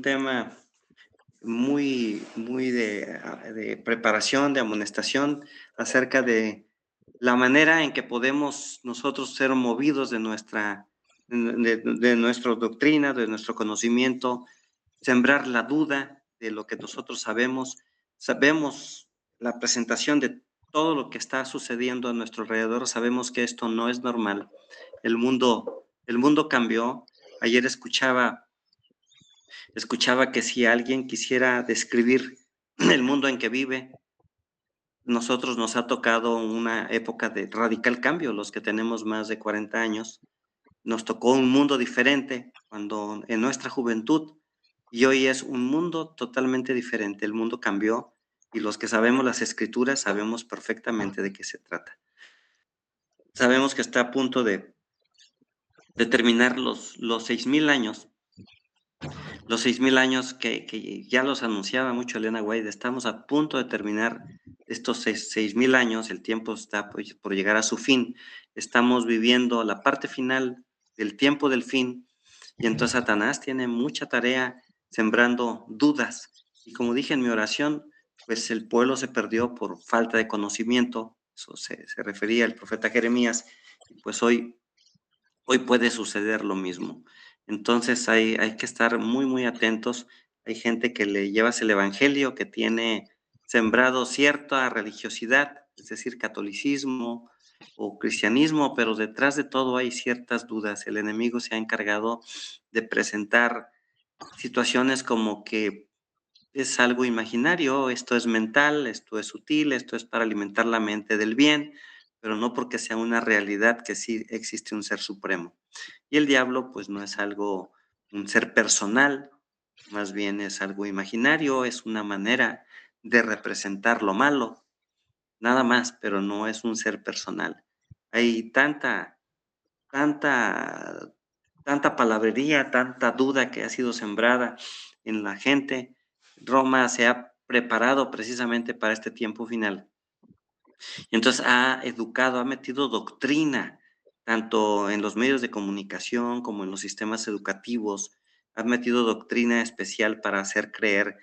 Tema muy de preparación, de amonestación, acerca de la manera en que podemos nosotros ser movidos de nuestra doctrina, de nuestro conocimiento, sembrar la duda de lo que nosotros sabemos. Sabemos la presentación de todo lo que está sucediendo a nuestro alrededor, sabemos que esto no es normal. El mundo cambió. Ayer escuchaba que si alguien quisiera describir el mundo en que vive, nosotros nos ha tocado una época de radical cambio, los que tenemos más de 40 años. Nos tocó un mundo diferente cuando en nuestra juventud, y hoy es un mundo totalmente diferente. El mundo cambió y los que sabemos las escrituras sabemos perfectamente de qué se trata. Sabemos que está a punto de terminar los 6,000 años. Los 6,000 años que ya los anunciaba mucho Elena White. Estamos a punto de terminar estos 6,000 años. El tiempo está por llegar a su fin. Estamos viviendo la parte final del tiempo del fin. Y entonces Satanás tiene mucha tarea sembrando dudas. Y como dije en mi oración, pues el pueblo se perdió por falta de conocimiento. Eso se refería el profeta Jeremías. Y pues hoy puede suceder lo mismo. Entonces hay que estar muy atentos. Hay gente que le llevas el evangelio, que tiene sembrado cierta religiosidad, es decir, catolicismo o cristianismo, pero detrás de todo hay ciertas dudas. El enemigo se ha encargado de presentar situaciones como que es algo imaginario, esto es mental, esto es sutil, esto es para alimentar la mente del bien, pero no porque sea una realidad que sí existe un ser supremo. Y el diablo, pues no es algo, un ser personal, más bien es algo imaginario, es una manera de representar lo malo, nada más, pero no es un ser personal. Hay tanta, tanta palabrería, tanta duda que ha sido sembrada en la gente. Roma se ha preparado precisamente para este tiempo final. Y entonces ha educado, ha metido doctrina, tanto en los medios de comunicación como en los sistemas educativos. Ha metido doctrina especial para hacer creer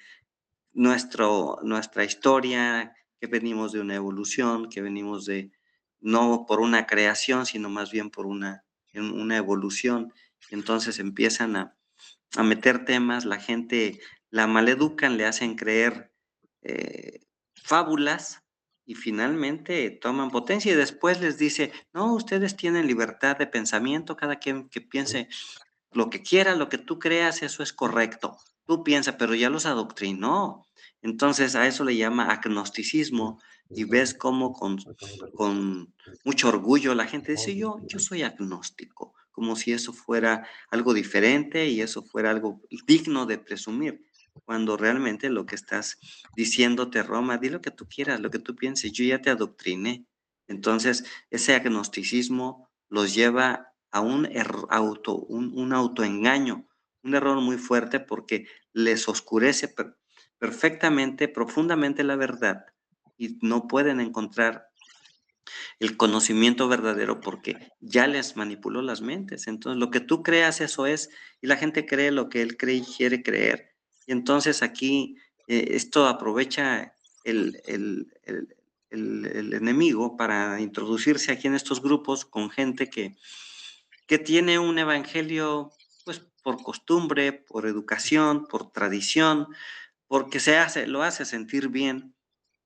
nuestra historia, que venimos de una evolución, que venimos de, no por una creación, sino más bien por una evolución. Entonces empiezan a meter temas, la gente la maleducan, le hacen creer fábulas y finalmente toman potencia y después les dice, no, ustedes tienen libertad de pensamiento, cada quien que piense lo que quiera, lo que tú creas, eso es correcto. Tú piensas, pero ya los adoctrinó. Entonces a eso le llama agnosticismo y ves cómo con mucho orgullo la gente dice, yo soy agnóstico, como si eso fuera algo diferente y eso fuera algo digno de presumir, cuando realmente lo que estás diciéndote, Roma, di lo que tú quieras, lo que tú pienses, yo ya te adoctriné. Entonces ese agnosticismo los lleva a un autoengaño, un error muy fuerte porque les oscurece perfectamente, profundamente la verdad y no pueden encontrar el conocimiento verdadero porque ya les manipuló las mentes. Entonces, lo que tú creas, eso es, y la gente cree lo que él cree y quiere creer. Y entonces aquí esto aprovecha el enemigo para introducirse aquí en estos grupos con gente que tiene un evangelio, pues por costumbre, por educación, por tradición, porque lo hace sentir bien,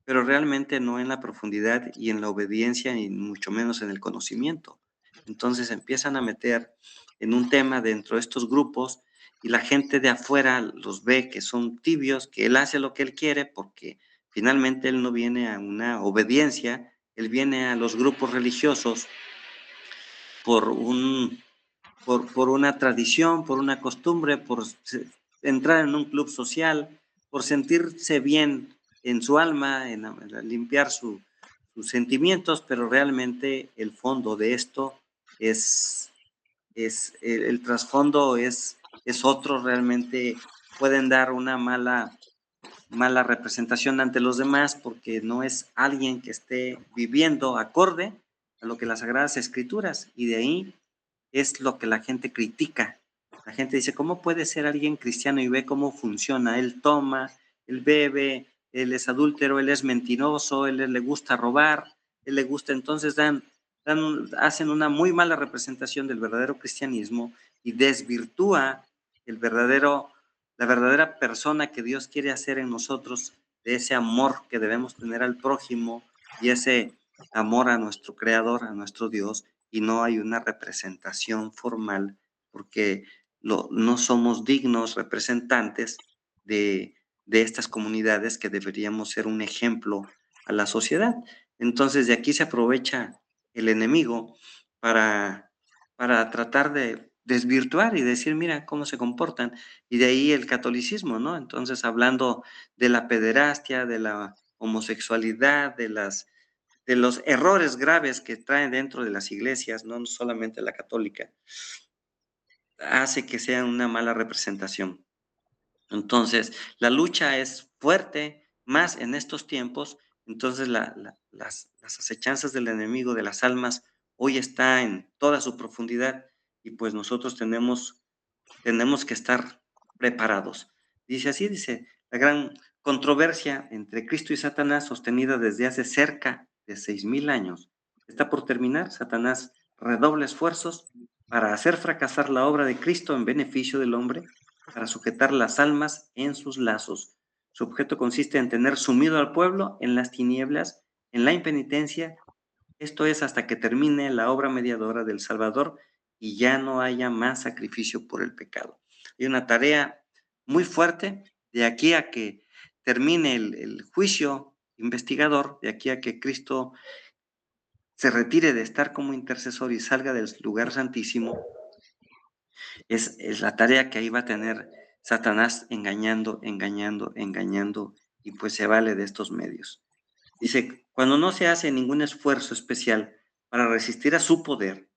pero realmente no en la profundidad y en la obediencia, y mucho menos en el conocimiento. Entonces empiezan a meter en un tema dentro de estos grupos y la gente de afuera los ve que son tibios, que él hace lo que él quiere porque finalmente él no viene a una obediencia, él viene a los grupos religiosos por por una tradición, por una costumbre, por entrar en un club social, por sentirse bien en su alma, en limpiar sus sentimientos, pero realmente el fondo de esto es, es el trasfondo es otro. Realmente pueden dar una mala representación ante los demás porque no es alguien que esté viviendo acorde a lo que las Sagradas Escrituras, y de ahí es lo que la gente critica. La gente dice, ¿cómo puede ser alguien cristiano? Y ve cómo funciona. Él toma, él bebe, él es adúltero, él es mentiroso, él le gusta robar, él le gusta. Entonces hacen una muy mala representación del verdadero cristianismo y desvirtúa el la verdadera persona que Dios quiere hacer en nosotros, de ese amor que debemos tener al prójimo y ese amor a nuestro Creador, a nuestro Dios, y no hay una representación formal porque no somos dignos representantes de estas comunidades que deberíamos ser un ejemplo a la sociedad. Entonces, de aquí se aprovecha el enemigo para, para tratar de desvirtuar y decir, mira cómo se comportan. Y de ahí el catolicismo, ¿no? Entonces, hablando de la pederastia, de la homosexualidad, de los errores graves que traen dentro de las iglesias, no solamente la católica, hace que sea una mala representación. Entonces, la lucha es fuerte, más en estos tiempos. Entonces, las acechanzas del enemigo de las almas hoy está en toda su profundidad y pues nosotros tenemos que estar preparados. Dice así, dice, la gran controversia entre Cristo y Satanás, sostenida desde hace cerca de 6000 años, está por terminar. Satanás redobla esfuerzos para hacer fracasar la obra de Cristo en beneficio del hombre, para sujetar las almas en sus lazos. Su objeto consiste en tener sumido al pueblo en las tinieblas, en la impenitencia, esto es hasta que termine la obra mediadora del Salvador y ya no haya más sacrificio por el pecado. Hay una tarea muy fuerte de aquí a que termine el juicio investigador, de aquí a que Cristo se retire de estar como intercesor y salga del lugar santísimo. Es la tarea que ahí va a tener Satanás engañando, engañando, engañando, y pues se vale de estos medios. Dice, cuando no se hace ningún esfuerzo especial para resistir a su poder,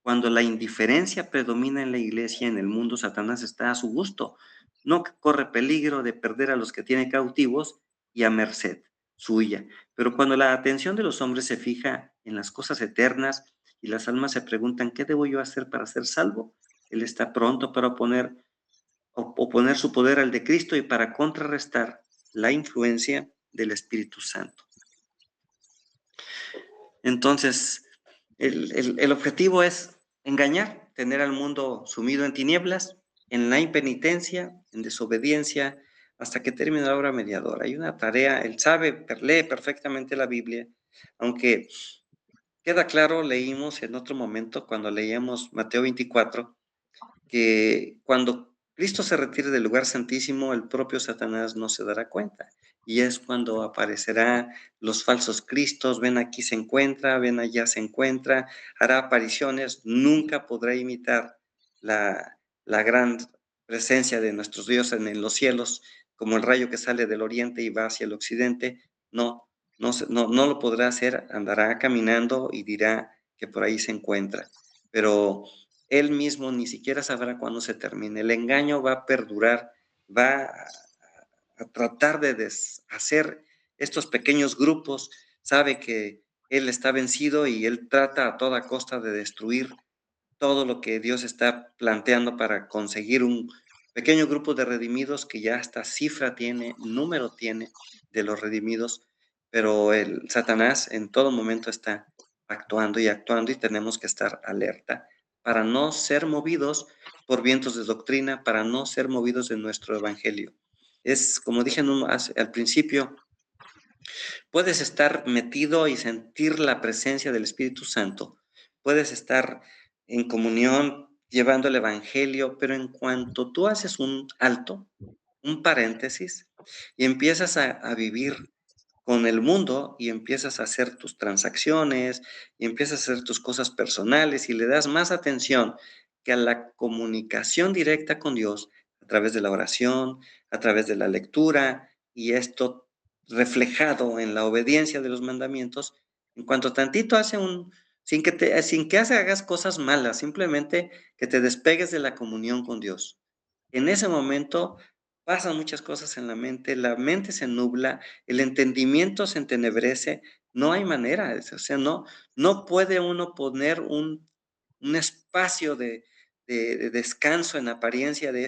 cuando la indiferencia predomina en la iglesia, en el mundo, Satanás está a su gusto. No corre peligro de perder a los que tiene cautivos y a merced suya. Pero cuando la atención de los hombres se fija en las cosas eternas y las almas se preguntan, ¿qué debo yo hacer para ser salvo? Él está pronto para oponer su poder al de Cristo y para contrarrestar la influencia del Espíritu Santo. Entonces, el objetivo es engañar, tener al mundo sumido en tinieblas, en la impenitencia, en desobediencia, hasta que termine la obra mediadora. Hay una tarea, él sabe, lee perfectamente la Biblia, aunque queda claro, leímos en otro momento, cuando leíamos Mateo 24, que cuando Cristo se retire del lugar santísimo, el propio Satanás no se dará cuenta. Y es cuando aparecerá los falsos cristos, ven aquí se encuentra, ven allá se encuentra, hará apariciones, nunca podrá imitar la gran presencia de nuestros dioses en los cielos, como el rayo que sale del oriente y va hacia el occidente. No, no lo podrá hacer, andará caminando y dirá que por ahí se encuentra. Pero él mismo ni siquiera sabrá cuándo se termine. El engaño va a perdurar, va a tratar de deshacer estos pequeños grupos. Sabe que él está vencido y él trata a toda costa de destruir todo lo que Dios está planteando para conseguir un pequeño grupo de redimidos que ya hasta cifra tiene, número tiene de los redimidos, pero el Satanás en todo momento está actuando y tenemos que estar alerta para no ser movidos por vientos de doctrina, para no ser movidos de nuestro evangelio. Es como dije al principio, puedes estar metido y sentir la presencia del Espíritu Santo. Puedes estar en comunión llevando el Evangelio, pero en cuanto tú haces un alto, un paréntesis, y empiezas a vivir con el mundo y empiezas a hacer tus transacciones y empiezas a hacer tus cosas personales y le das más atención que a la comunicación directa con Dios a través de la oración, a través de la lectura, y esto reflejado en la obediencia de los mandamientos. En cuanto tantito sin que hagas cosas malas, simplemente que te despegues de la comunión con Dios. En ese momento pasan muchas cosas en la mente se nubla, el entendimiento se entenebrece, no hay manera, o sea, no puede uno poner un espacio de descanso en apariencia de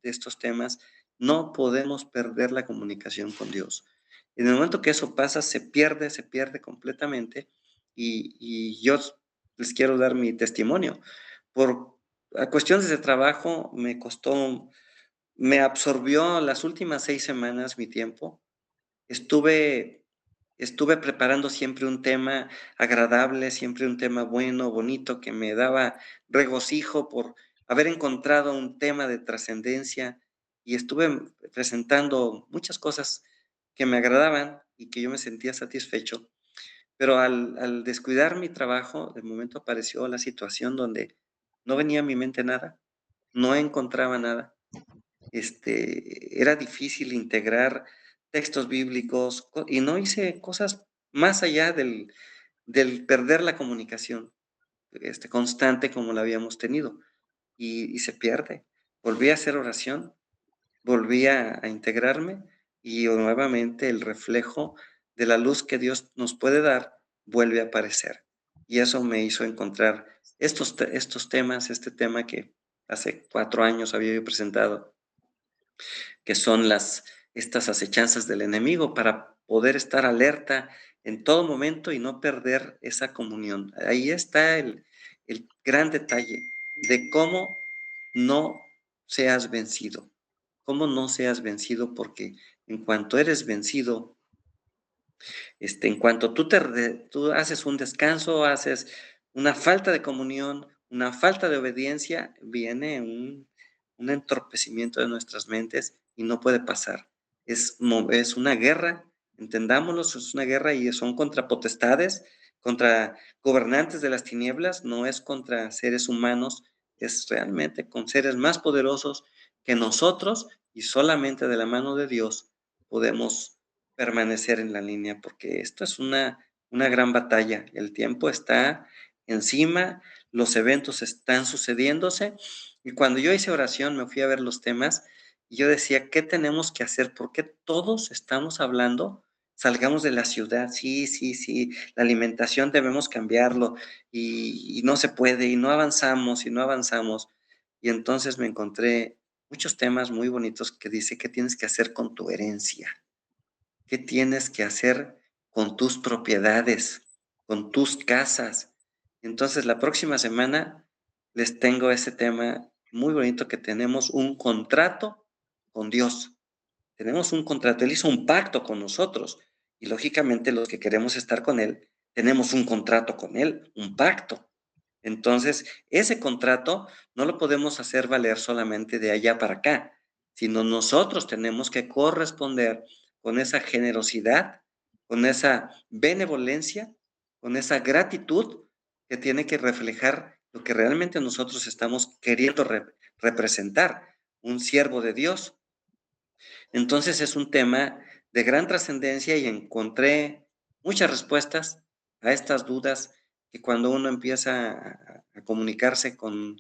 estos temas, no podemos perder la comunicación con Dios. En el momento que eso pasa, se pierde completamente y yo les quiero dar mi testimonio. Por a cuestiones de trabajo me absorbió las últimas 6 semanas mi tiempo. Estuve Estuve preparando siempre un tema agradable, siempre un tema bueno, bonito, que me daba regocijo por haber encontrado un tema de trascendencia, y estuve presentando muchas cosas que me agradaban y que yo me sentía satisfecho, pero al descuidar mi trabajo, de momento apareció la situación donde no venía a mi mente nada, no encontraba nada. Era difícil integrar textos bíblicos y no hice cosas más allá del perder la comunicación constante como la habíamos tenido y se pierde. Volví a hacer oración, volví a integrarme y nuevamente el reflejo de la luz que Dios nos puede dar vuelve a aparecer. Y eso me hizo encontrar estos temas, este tema que hace 4 años había yo presentado, que son estas acechanzas del enemigo, para poder estar alerta en todo momento y no perder esa comunión. Ahí está el gran detalle de cómo no seas vencido. Cómo no seas vencido, porque en cuanto eres vencido, en cuanto tú haces un descanso, haces una falta de comunión, una falta de obediencia, viene un entorpecimiento de nuestras mentes y no puede pasar. Es una guerra, entendámoslo, es una guerra y son contra potestades, contra gobernantes de las tinieblas, no es contra seres humanos, es realmente con seres más poderosos que nosotros, y solamente de la mano de Dios podemos permanecer en la línea, porque esto es una gran batalla. El tiempo está encima, los eventos están sucediéndose, y cuando yo hice oración me fui a ver los temas y yo decía, ¿qué tenemos que hacer? ¿Por qué todos estamos hablando? Salgamos de la ciudad, sí, sí, sí, la alimentación debemos cambiarlo y no se puede y no avanzamos y no avanzamos. Y entonces me encontré muchos temas muy bonitos que dice, ¿qué tienes que hacer con tu herencia? ¿Qué tienes que hacer con tus propiedades, con tus casas? Entonces, la próxima semana les tengo ese tema muy bonito, que tenemos un contrato con Dios. Tenemos un contrato, Él hizo un pacto con nosotros y lógicamente los que queremos estar con Él, tenemos un contrato con Él, un pacto. Entonces, ese contrato no lo podemos hacer valer solamente de allá para acá, sino nosotros tenemos que corresponder con esa generosidad, con esa benevolencia, con esa gratitud que tiene que reflejar lo que realmente nosotros estamos queriendo representar, un siervo de Dios. Entonces es un tema de gran trascendencia y encontré muchas respuestas a estas dudas, que cuando uno empieza a comunicarse con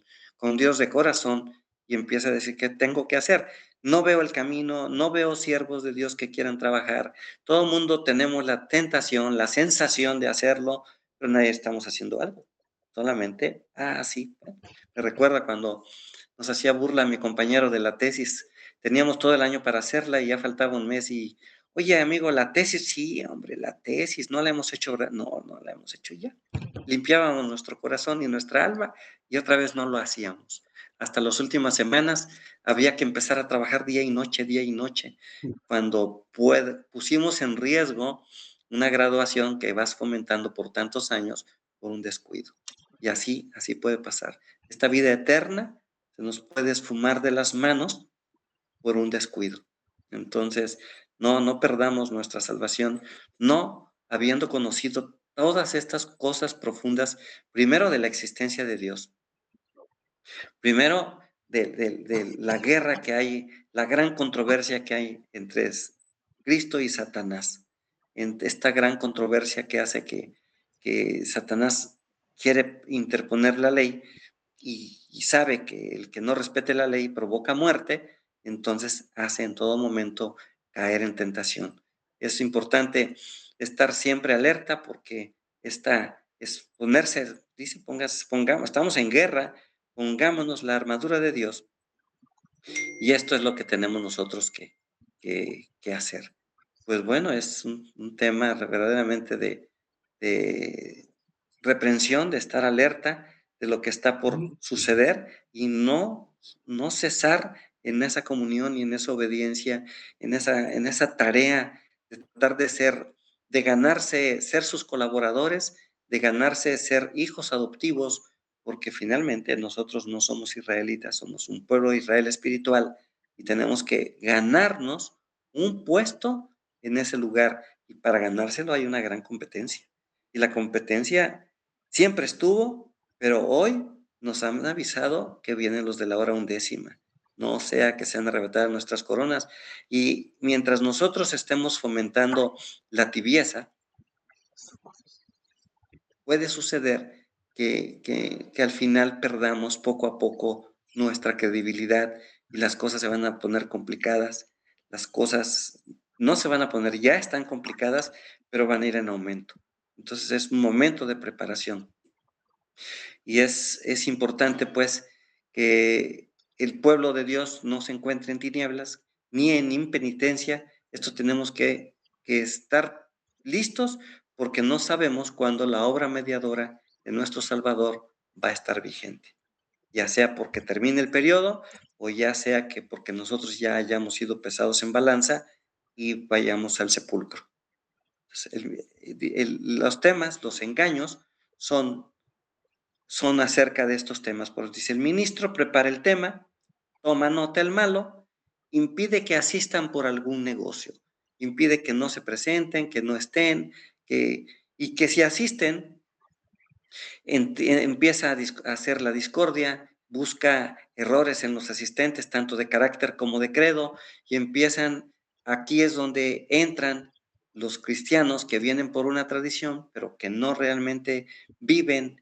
Dios de corazón y empieza a decir, ¿qué tengo que hacer? No veo el camino, no veo siervos de Dios que quieran trabajar. Todo el mundo tenemos la tentación, la sensación de hacerlo, pero nadie estamos haciendo algo. Solamente, sí. Me recuerda cuando nos hacía burla mi compañero de la tesis. Teníamos todo el año para hacerla y ya faltaba un mes y, oye, amigo, la tesis, sí, hombre, la tesis, no la hemos hecho, no la hemos hecho ya. Limpiábamos nuestro corazón y nuestra alma y otra vez no lo hacíamos. Hasta las últimas semanas había que empezar a trabajar día y noche, cuando pusimos en riesgo una graduación que vas fomentando por tantos años por un descuido. Y así puede pasar. Esta vida eterna se nos puede esfumar de las manos por un descuido. Entonces, no perdamos nuestra salvación, no habiendo conocido todas estas cosas profundas, primero de la existencia de Dios, primero de la guerra que hay, la gran controversia que hay entre Cristo y Satanás, en esta gran controversia que hace que Satanás quiere interponer la ley y sabe que el que no respete la ley provoca muerte, entonces hace en todo momento caer en tentación. Es importante estar siempre alerta, porque esta es ponerse, dice, pongamos, estamos en guerra, pongámonos la armadura de Dios, y esto es lo que tenemos nosotros que hacer. Pues bueno, es un tema verdaderamente de reprensión, de estar alerta de lo que está por suceder y no cesar en esa comunión y en esa obediencia, en esa tarea de tratar de ganarse, ser sus colaboradores, de ganarse ser hijos adoptivos, porque finalmente nosotros no somos israelitas, somos un pueblo de Israel espiritual y tenemos que ganarnos un puesto en ese lugar. Y para ganárselo hay una gran competencia. Y la competencia siempre estuvo, pero hoy nos han avisado que vienen los de la hora undécima. No sea que sean arrebatadas nuestras coronas. Y mientras nosotros estemos fomentando la tibieza, puede suceder que al final perdamos poco a poco nuestra credibilidad y las cosas se van a poner complicadas. Las cosas no se van a poner, ya están complicadas, pero van a ir en aumento. Entonces es un momento de preparación. Y es importante, pues, que el pueblo de Dios no se encuentre en tinieblas ni en impenitencia. Esto tenemos que estar listos porque no sabemos cuándo la obra mediadora de nuestro Salvador va a estar vigente, ya sea porque termine el periodo o ya sea que porque nosotros ya hayamos sido pesados en balanza y vayamos al sepulcro. Entonces, los temas, los engaños, son acerca de estos temas. Por eso dice, el ministro prepara el tema, toma nota el malo, impide que asistan por algún negocio, impide que no se presenten, que no estén, y que si asisten, empieza a hacer la discordia, busca errores en los asistentes, tanto de carácter como de credo, y aquí es donde entran los cristianos que vienen por una tradición, pero que no realmente viven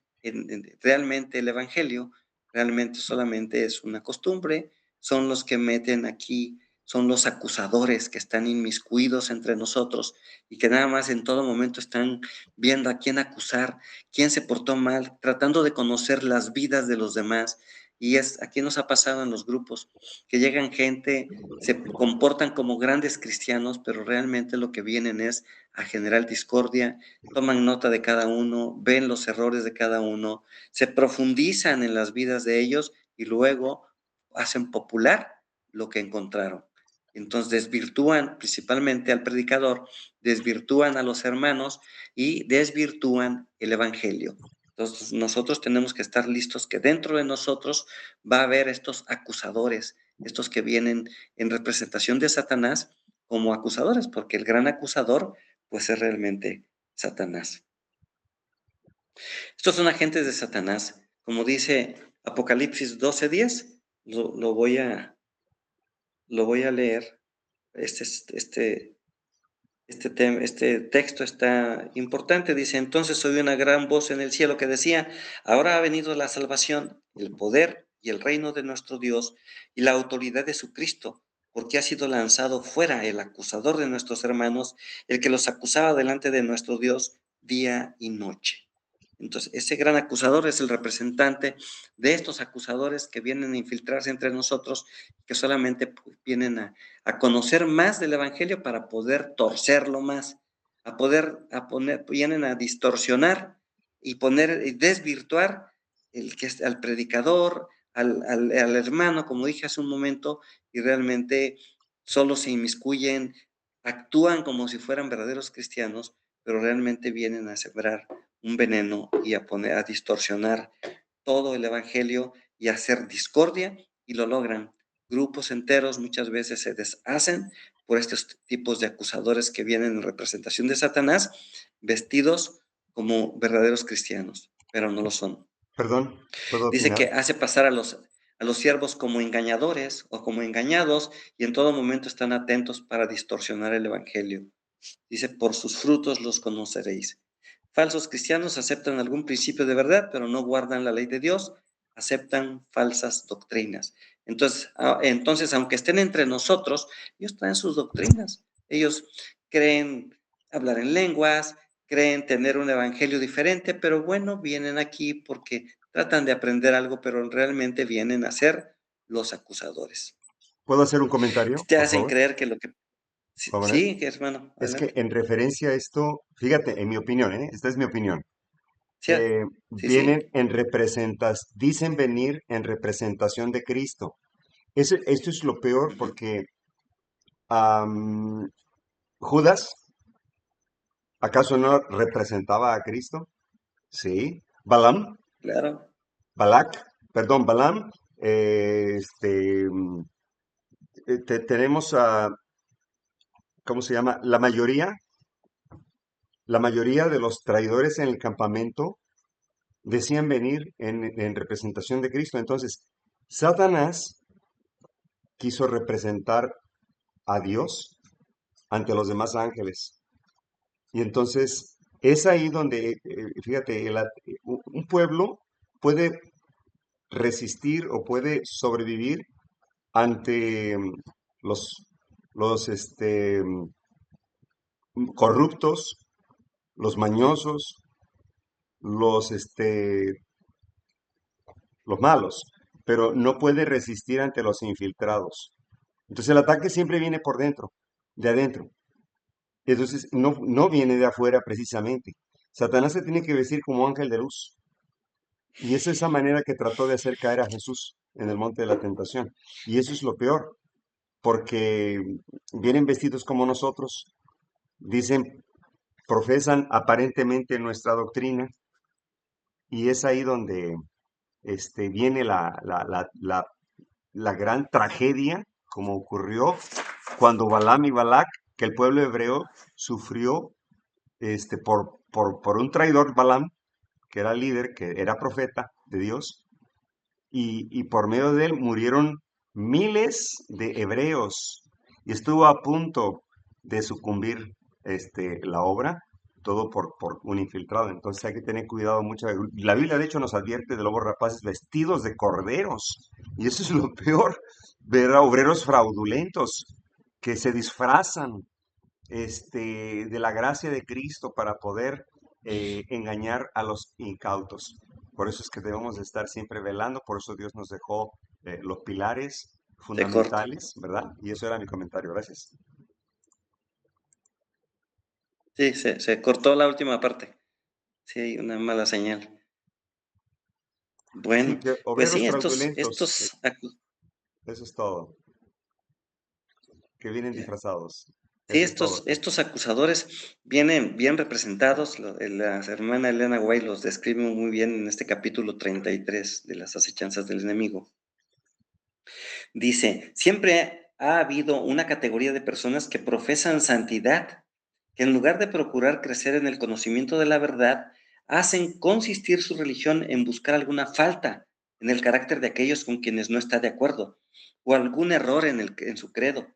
realmente el evangelio, realmente solamente es una costumbre, son los que meten aquí, son los acusadores que están inmiscuidos entre nosotros y que nada más en todo momento están viendo a quién acusar, quién se portó mal, tratando de conocer las vidas de los demás. Y aquí nos ha pasado en los grupos, que llegan gente, se comportan como grandes cristianos, pero realmente lo que vienen es a generar discordia, toman nota de cada uno, ven los errores de cada uno, se profundizan en las vidas de ellos y luego hacen popular lo que encontraron. Entonces desvirtúan principalmente al predicador, desvirtúan a los hermanos y desvirtúan el evangelio. Entonces nosotros tenemos que estar listos que dentro de nosotros va a haber estos acusadores, estos que vienen en representación de Satanás como acusadores, porque el gran acusador pues es realmente Satanás. Estos son agentes de Satanás, como dice Apocalipsis 12:10, lo voy a leer. Este texto está importante, dice, entonces oí una gran voz en el cielo que decía, ahora ha venido la salvación, el poder y el reino de nuestro Dios y la autoridad de su Cristo, porque ha sido lanzado fuera el acusador de nuestros hermanos, el que los acusaba delante de nuestro Dios día y noche. Entonces, ese gran acusador es el representante de estos acusadores que vienen a infiltrarse entre nosotros, que solamente vienen a conocer más del Evangelio para poder torcerlo más, vienen a distorsionar y desvirtuar al predicador, al hermano, como dije hace un momento, y realmente solo se inmiscuyen, actúan como si fueran verdaderos cristianos, pero realmente vienen a sembrar un veneno y a distorsionar todo el evangelio y a hacer discordia, y lo logran. Grupos enteros muchas veces se deshacen por estos tipos de acusadores que vienen en representación de Satanás, vestidos como verdaderos cristianos, pero no lo son. ¿Puedo Dice que opinar? hace pasar a los siervos como engañadores o como engañados y en todo momento están atentos para distorsionar el evangelio. Dice, por sus frutos los conoceréis. Falsos cristianos aceptan algún principio de verdad, pero no guardan la ley de Dios, aceptan falsas doctrinas. Entonces, aunque estén entre nosotros, ellos traen sus doctrinas. Ellos creen hablar en lenguas, creen tener un evangelio diferente, pero bueno, vienen aquí porque tratan de aprender algo, pero realmente vienen a ser los acusadores. ¿Puedo hacer un comentario, Te por hacen favor? creer que lo que... Sí, Favor. sí, hermano, Es que adelante. en referencia a esto, fíjate, en mi opinión, esta es mi opinión, Sí, sí, vienen sí. en representas, dicen venir en representación de Cristo. Esto es lo peor Ujú, porque Judas, ¿acaso no representaba a Cristo? Sí. Balaam, claro. Balaam, tenemos a, ¿cómo se llama? La mayoría de los traidores en el campamento decían venir en representación de Cristo. Entonces, Satanás quiso representar a Dios ante los demás ángeles. Y entonces es ahí donde, fíjate, un pueblo puede resistir o puede sobrevivir ante los, los corruptos, los mañosos, los, los malos, pero no puede resistir ante los infiltrados. Entonces el ataque siempre viene por dentro, de adentro. Entonces no viene de afuera precisamente. Satanás se tiene que vestir como ángel de luz. Y es esa manera que trató de hacer caer a Jesús en el monte de la tentación. Y eso es lo peor, porque vienen vestidos como nosotros, dicen, profesan aparentemente nuestra doctrina, y es ahí donde viene la gran tragedia, como ocurrió cuando Balaam y Balac, que el pueblo hebreo sufrió por un traidor Balaam, que era líder, que era profeta de Dios, y por medio de él murieron miles de hebreos, y estuvo a punto de sucumbir la obra, todo por un infiltrado. Entonces hay que tener cuidado mucho. La Biblia de hecho nos advierte de lobos rapaces vestidos de corderos, y eso es lo peor, ver a obreros fraudulentos que se disfrazan de la gracia de Cristo para poder engañar a los incautos. Por eso es que debemos de estar siempre velando, por eso Dios nos dejó los pilares Se corta. fundamentales, ¿verdad? Y eso era mi comentario, gracias. Sí, se cortó la última parte. Sí, hay una mala señal. Sí, Bueno, que pues obreros sí, fraudulentos, eso es todo, que vienen ya. disfrazados, Sí, eso es todo. estos acusadores vienen bien representados. La hermana Elena White los describe muy bien en este capítulo 33 de las acechanzas del enemigo. Dice, siempre ha habido una categoría de personas que profesan santidad, que en lugar de procurar crecer en el conocimiento de la verdad, hacen consistir su religión en buscar alguna falta en el carácter de aquellos con quienes no está de acuerdo, o algún error en su credo.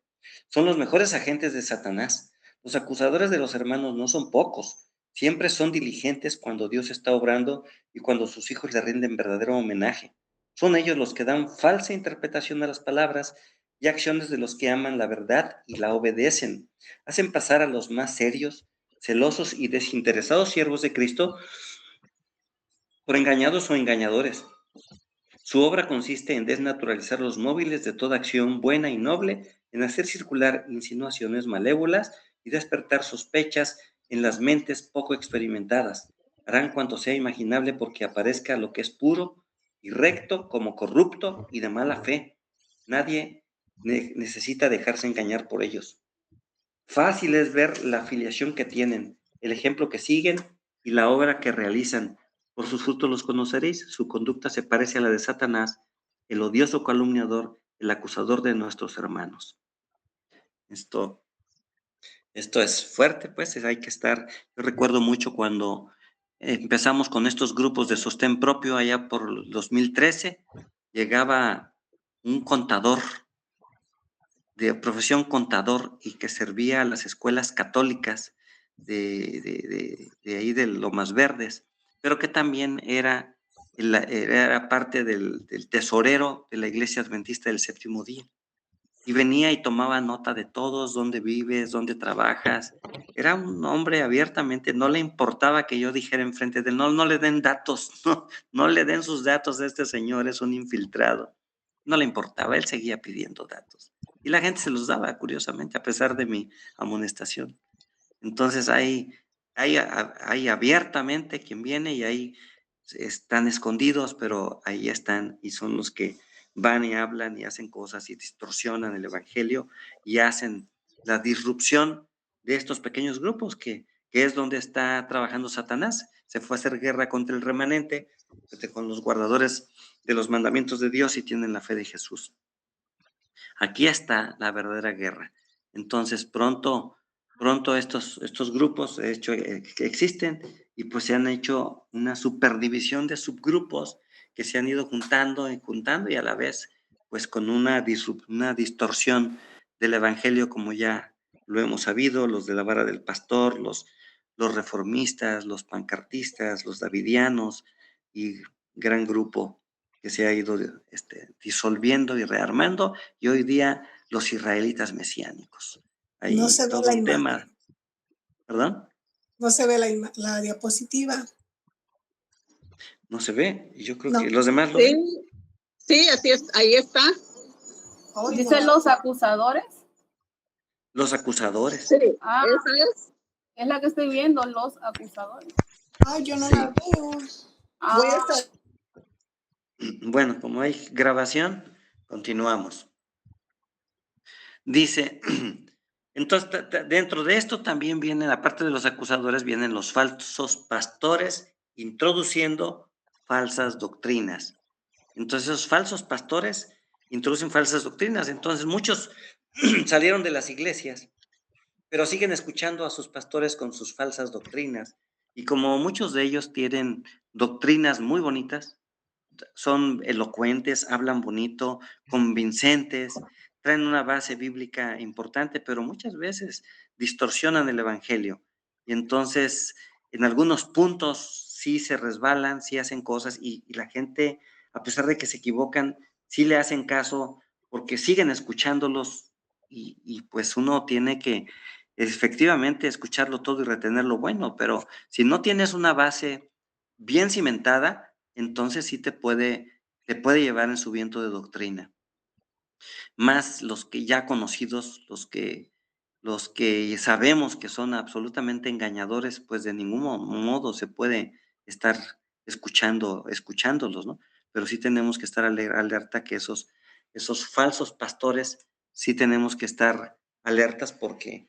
Son los mejores agentes de Satanás. Los acusadores de los hermanos no son pocos. Siempre son diligentes cuando Dios está obrando y cuando sus hijos le rinden verdadero homenaje. Son ellos los que dan falsa interpretación a las palabras y acciones de los que aman la verdad y la obedecen. Hacen pasar a los más serios, celosos y desinteresados siervos de Cristo por engañados o engañadores. Su obra consiste en desnaturalizar los móviles de toda acción buena y noble, en hacer circular insinuaciones malévolas y despertar sospechas en las mentes poco experimentadas. Harán cuanto sea imaginable porque aparezca lo que es puro y recto como corrupto y de mala fe. Nadie necesita dejarse engañar por ellos. Fácil es ver la afiliación que tienen, el ejemplo que siguen y la obra que realizan. Por sus frutos los conoceréis. Su conducta se parece a la de Satanás, el odioso calumniador, el acusador de nuestros hermanos. Esto, esto es fuerte, pues hay que estar. Yo recuerdo mucho cuando empezamos con estos grupos de sostén propio allá por el 2013, llegaba un contador de profesión contador y que servía a las escuelas católicas de ahí de Lomas Verdes, pero que también era parte del tesorero de la Iglesia Adventista del Séptimo Día. y venía y tomaba nota de todos, dónde vives, dónde trabajas. Era un hombre abiertamente, no le importaba que yo dijera enfrente de él, no, no le den datos, no, no le den sus datos a este señor, es un infiltrado. No le importaba, él seguía pidiendo datos. Y la gente se los daba, curiosamente, a pesar de mi amonestación. Entonces hay abiertamente quien viene y ahí están escondidos, pero ahí están y son los que van y hablan y hacen cosas y distorsionan el evangelio y hacen la disrupción de estos pequeños grupos que es donde está trabajando Satanás. Se fue a hacer guerra contra el remanente, con los guardadores de los mandamientos de Dios y tienen la fe de Jesús. Aquí está la verdadera guerra. Entonces, pronto estos grupos, de hecho, que existen y pues se han hecho una superdivisión de subgrupos que se han ido juntando y juntando y a la vez, pues con una distorsión del evangelio como ya lo hemos sabido, los de la vara del pastor, los reformistas, los pancartistas, los davidianos y gran grupo que se ha ido disolviendo y rearmando, y hoy día los israelitas mesiánicos. No Hay se ve todo la un imagen. tema, ¿perdón? No se ve la diapositiva. No se ve, y yo creo No. que los demás lo ven. Sí, sí, así es, ahí está. Ay, Dice no. los acusadores. Los acusadores. Sí, Ah, esa es. es la que estoy viendo, los acusadores. Ay, yo no Sí. la veo. Ah, Voy a estar. Bueno, como hay grabación, continuamos. Dice, entonces dentro de esto también viene, aparte de los acusadores, vienen los falsos pastores introduciendo falsas doctrinas. Entonces esos falsos pastores introducen falsas doctrinas. Entonces muchos salieron de las iglesias, pero siguen escuchando a sus pastores con sus falsas doctrinas. Y como muchos de ellos tienen doctrinas muy bonitas, son elocuentes, hablan bonito, convincentes, traen una base bíblica importante, pero muchas veces distorsionan el evangelio. Y entonces, en algunos puntos sí se resbalan, sí hacen cosas y la gente, a pesar de que se equivocan, sí le hacen caso porque siguen escuchándolos y pues uno tiene que efectivamente escucharlo todo y retener lo bueno, pero si no tienes una base bien cimentada, entonces sí te puede llevar en su viento de doctrina. Más los que ya conocidos, los que sabemos que son absolutamente engañadores, pues de ningún modo se puede estar escuchándolos, ¿no? Pero sí tenemos que estar alerta que esos falsos pastores sí tenemos que estar alertas porque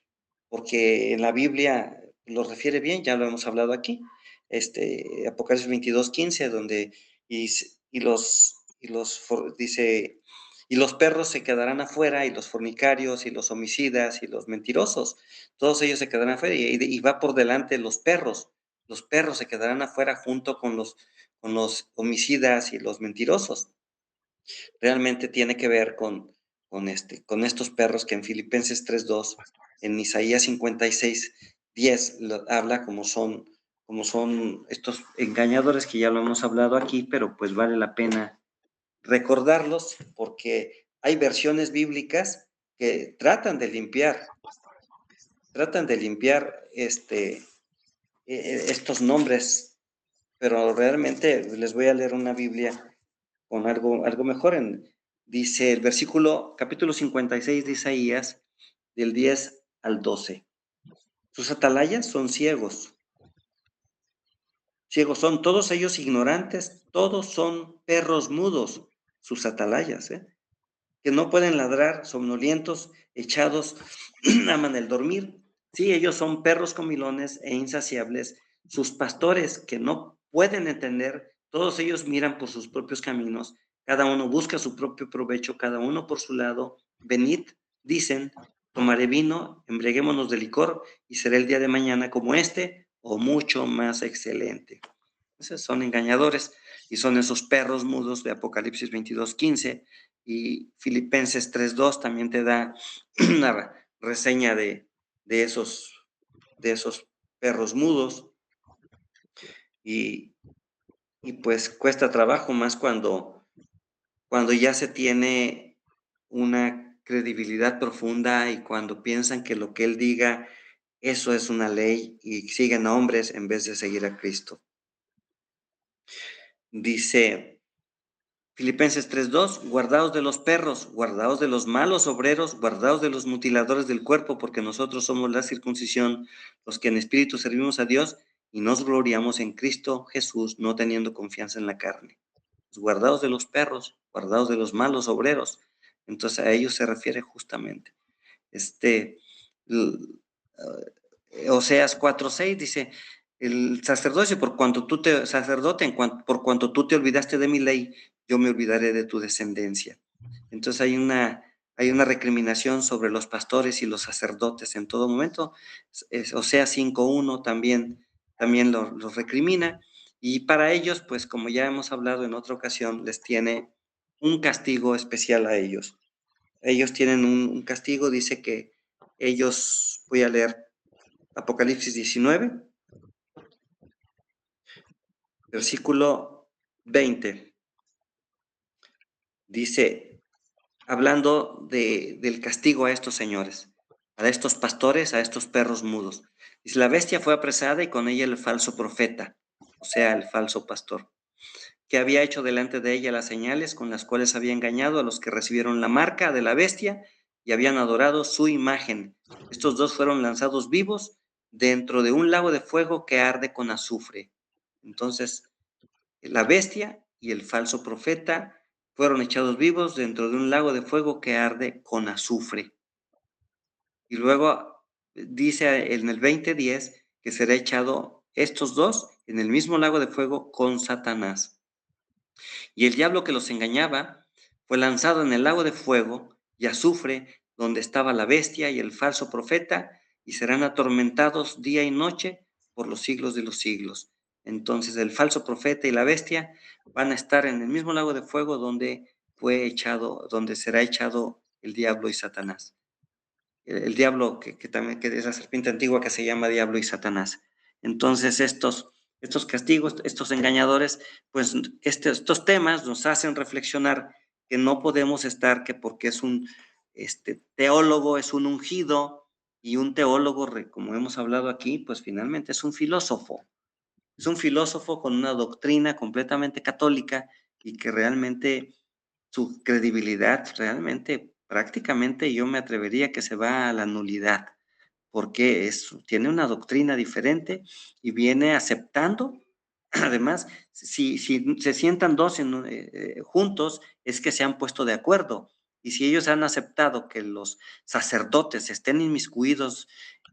en la Biblia los refiere bien, ya lo hemos hablado aquí, Apocalipsis 22:15, donde dice, y los perros se quedarán afuera, y los fornicarios, y los homicidas, y los mentirosos, todos ellos se quedarán afuera, y va por delante los perros se quedarán afuera junto con los homicidas y los mentirosos. Realmente tiene que ver con estos perros que en Filipenses 3:2, en Isaías 56:10 habla como son estos engañadores que ya lo hemos hablado aquí, pero pues vale la pena recordarlos porque hay versiones bíblicas que tratan de limpiar estos nombres, pero realmente les voy a leer una Biblia con algo mejor. Dice el capítulo 56 de Isaías, del 10 al 12. Sus atalayas son ciegos son todos ellos ignorantes, todos son perros mudos, sus atalayas, que no pueden ladrar, somnolientos, echados, aman el dormir. Sí, ellos son perros comilones e insaciables, sus pastores que no pueden entender, todos ellos miran por sus propios caminos, cada uno busca su propio provecho, cada uno por su lado. Venid, dicen, tomaré vino, embriaguémonos de licor y será el día de mañana como o mucho más excelente. Esos son engañadores y son esos perros mudos de Apocalipsis 22:15 y Filipenses 3:2 también te da una reseña de esos perros mudos y pues cuesta trabajo más cuando ya se tiene una credibilidad profunda y cuando piensan que lo que él diga, eso es una ley y siguen a hombres en vez de seguir a Cristo. Dice Filipenses 3:2, guardaos de los perros, guardaos de los malos obreros, guardaos de los mutiladores del cuerpo, porque nosotros somos la circuncisión, los que en espíritu servimos a Dios y nos gloriamos en Cristo Jesús, no teniendo confianza en la carne. Pues guardaos de los perros, guardaos de los malos obreros. Entonces a ellos se refiere justamente. Oseas 4:6 dice, el sacerdocio, por cuanto tú te, sacerdote, por cuanto tú te olvidaste de mi ley, yo me olvidaré de tu descendencia. Entonces hay una recriminación sobre los pastores y los sacerdotes en todo momento. Oseas 5:1 también los recrimina. Y para ellos, pues como ya hemos hablado en otra ocasión, les tiene un castigo especial a ellos. Ellos tienen un castigo, dice que ellos, voy a leer Apocalipsis 19, versículo 20. Dice, hablando del castigo a estos señores, a estos pastores, a estos perros mudos. Dice, la bestia fue apresada y con ella el falso profeta, o sea, el falso pastor, que había hecho delante de ella las señales con las cuales había engañado a los que recibieron la marca de la bestia y habían adorado su imagen. Estos dos fueron lanzados vivos dentro de un lago de fuego que arde con azufre. Entonces, la bestia y el falso profeta fueron echados vivos dentro de un lago de fuego que arde con azufre. Y luego dice en el 20:10 que será echado estos dos en el mismo lago de fuego con Satanás. Y el diablo que los engañaba fue lanzado en el lago de fuego y azufre, donde estaba la bestia y el falso profeta, y serán atormentados día y noche por los siglos de los siglos. Entonces el falso profeta y la bestia van a estar en el mismo lago de fuego donde será echado el diablo y Satanás. El diablo que también que es la serpiente antigua que se llama diablo y Satanás. Entonces estos castigos, estos engañadores, pues estos temas nos hacen reflexionar que no podemos estar, que porque es un teólogo, es un ungido, y un teólogo, como hemos hablado aquí, pues finalmente es un filósofo. Es un filósofo con una doctrina completamente católica y que realmente su credibilidad realmente prácticamente yo me atrevería que se va a la nulidad, porque tiene una doctrina diferente y viene aceptando. Además, si se sientan dos juntos, es que se han puesto de acuerdo. Y si ellos han aceptado que los sacerdotes estén inmiscuidos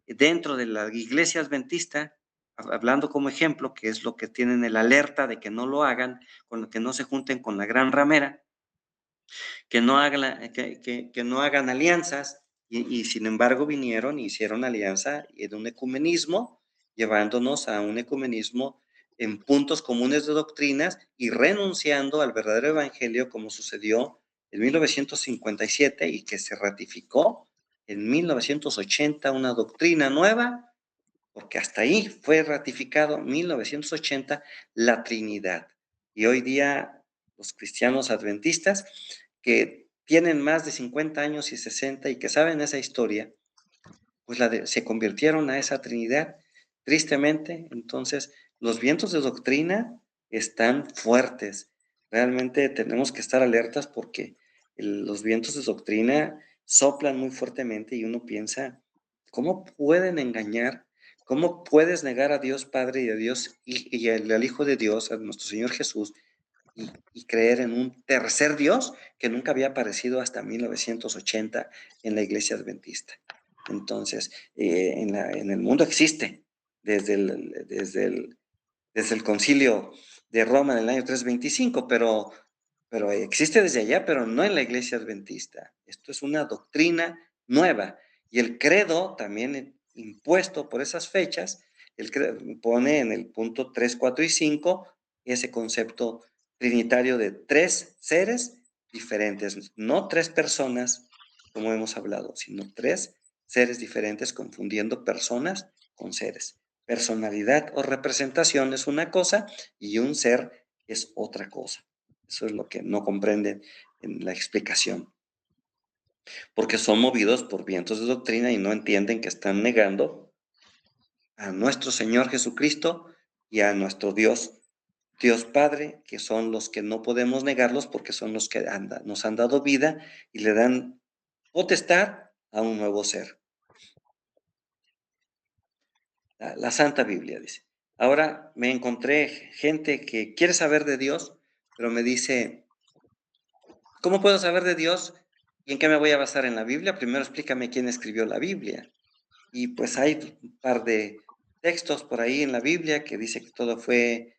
dentro de la iglesia adventista, hablando como ejemplo, que es lo que tienen el alerta de que no lo hagan, con lo que no se junten con la gran ramera, que no hagan alianzas, y sin embargo vinieron y hicieron alianza en un ecumenismo, llevándonos a un ecumenismo en puntos comunes de doctrinas y renunciando al verdadero evangelio, como sucedió en 1957 y que se ratificó en 1980 una doctrina nueva, porque hasta ahí fue ratificado en 1980 la Trinidad. Y hoy día los cristianos adventistas que tienen más de 50 años y 60 y que saben esa historia, pues se convirtieron a esa Trinidad. Tristemente, entonces, los vientos de doctrina están fuertes. Realmente tenemos que estar alertas porque los vientos de doctrina soplan muy fuertemente y uno piensa, ¿cómo pueden engañar? ¿Cómo puedes negar a Dios Padre y a Dios y al Hijo de Dios, a nuestro Señor Jesús, y creer en un tercer Dios que nunca había aparecido hasta 1980 en la iglesia adventista? Entonces, en el mundo existe desde el concilio de Roma en el año 325, pero existe desde allá, pero no en la iglesia adventista. Esto es una doctrina nueva. Y el credo, también impuesto por esas fechas, el credo pone en el punto 3, 4 y 5 ese concepto trinitario de tres seres diferentes, no tres personas, como hemos hablado, sino tres seres diferentes, confundiendo personas con seres. Personalidad o representación es una cosa y un ser es otra cosa. Eso es lo que no comprenden en la explicación. porque son movidos por vientos de doctrina y no entienden que están negando a nuestro Señor Jesucristo y a nuestro Dios, Dios Padre, que son los que no podemos negarlos porque son los que nos han dado vida y le dan potestad a un nuevo ser. La Santa Biblia dice. Ahora me encontré gente que quiere saber de Dios, pero me dice, ¿cómo puedo saber de Dios? ¿Y en qué me voy a basar en la Biblia? Primero explícame quién escribió la Biblia. Y pues hay un par de textos por ahí en la Biblia que dice que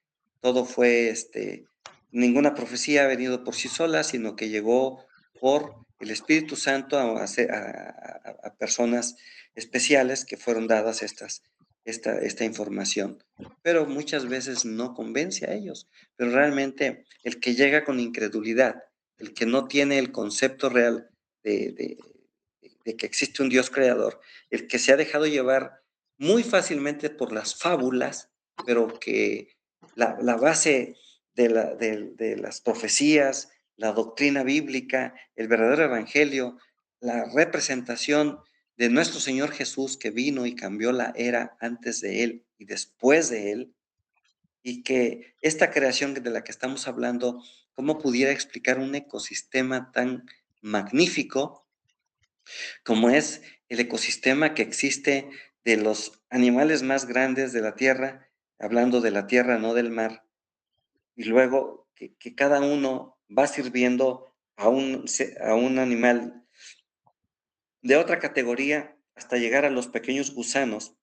ninguna profecía ha venido por sí sola, sino que llegó por el Espíritu Santo a personas especiales que fueron dadas esta información. Pero muchas veces no convence a ellos. Pero realmente el que llega con incredulidad, el que no tiene el concepto real de que existe un Dios creador, el que se ha dejado llevar muy fácilmente por las fábulas, pero que la base de las profecías, la doctrina bíblica, el verdadero evangelio, la representación de nuestro Señor Jesús que vino y cambió la era antes de Él y después de Él, y que esta creación de la que estamos hablando, ¿cómo pudiera explicar un ecosistema tan magnífico como es el ecosistema que existe de los animales más grandes de la tierra, hablando de la tierra, no del mar, y luego que cada uno va sirviendo a un animal de otra categoría hasta llegar a los pequeños gusanos,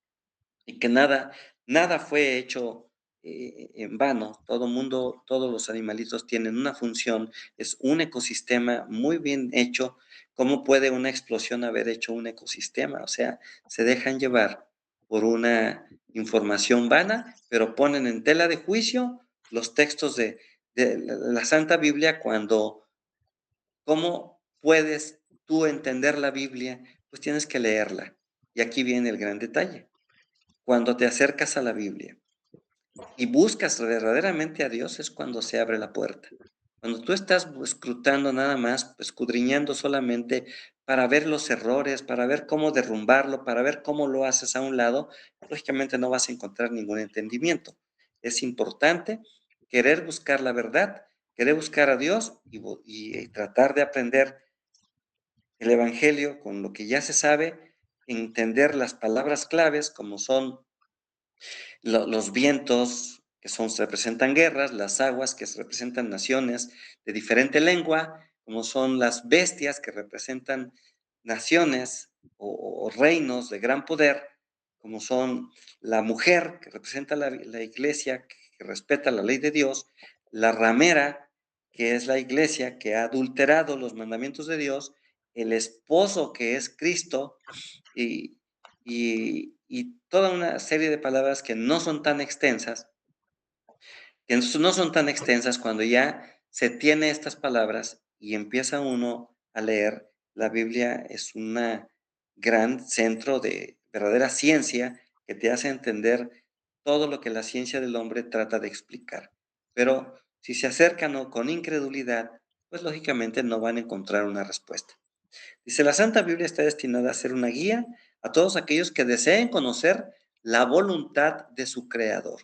y que nada fue hecho en vano. Todos los animalitos tienen una función, es un ecosistema muy bien hecho. ¿Cómo puede una explosión haber hecho un ecosistema? O sea, se dejan llevar por una información vana, pero ponen en tela de juicio los textos de la Santa Biblia cuando, ¿cómo puedes tú entender la Biblia? Pues tienes que leerla. Y aquí viene el gran detalle. Cuando te acercas a la Biblia y buscas verdaderamente a Dios es cuando se abre la puerta. Cuando tú estás escrutando nada más, escudriñando solamente para ver los errores, para ver cómo derrumbarlo, para ver cómo lo haces a un lado, lógicamente no vas a encontrar ningún entendimiento. Es importante querer buscar la verdad, querer buscar a Dios y tratar de aprender el Evangelio con lo que ya se sabe, entender las palabras claves como son los vientos, que representan guerras, las aguas, que representan naciones de diferente lengua, como son las bestias, que representan naciones o reinos de gran poder, como son la mujer, que representa la iglesia, que respeta la ley de Dios, la ramera, que es la iglesia que ha adulterado los mandamientos de Dios, el esposo, que es Cristo, y, y toda una serie de palabras que no son tan extensas, cuando ya se tiene estas palabras y empieza uno a leer, la Biblia es un gran centro de verdadera ciencia que te hace entender todo lo que la ciencia del hombre trata de explicar. Pero si se acercan con incredulidad, pues lógicamente no van a encontrar una respuesta. Dice, la Santa Biblia está destinada a ser una guía a todos aquellos que deseen conocer la voluntad de su Creador.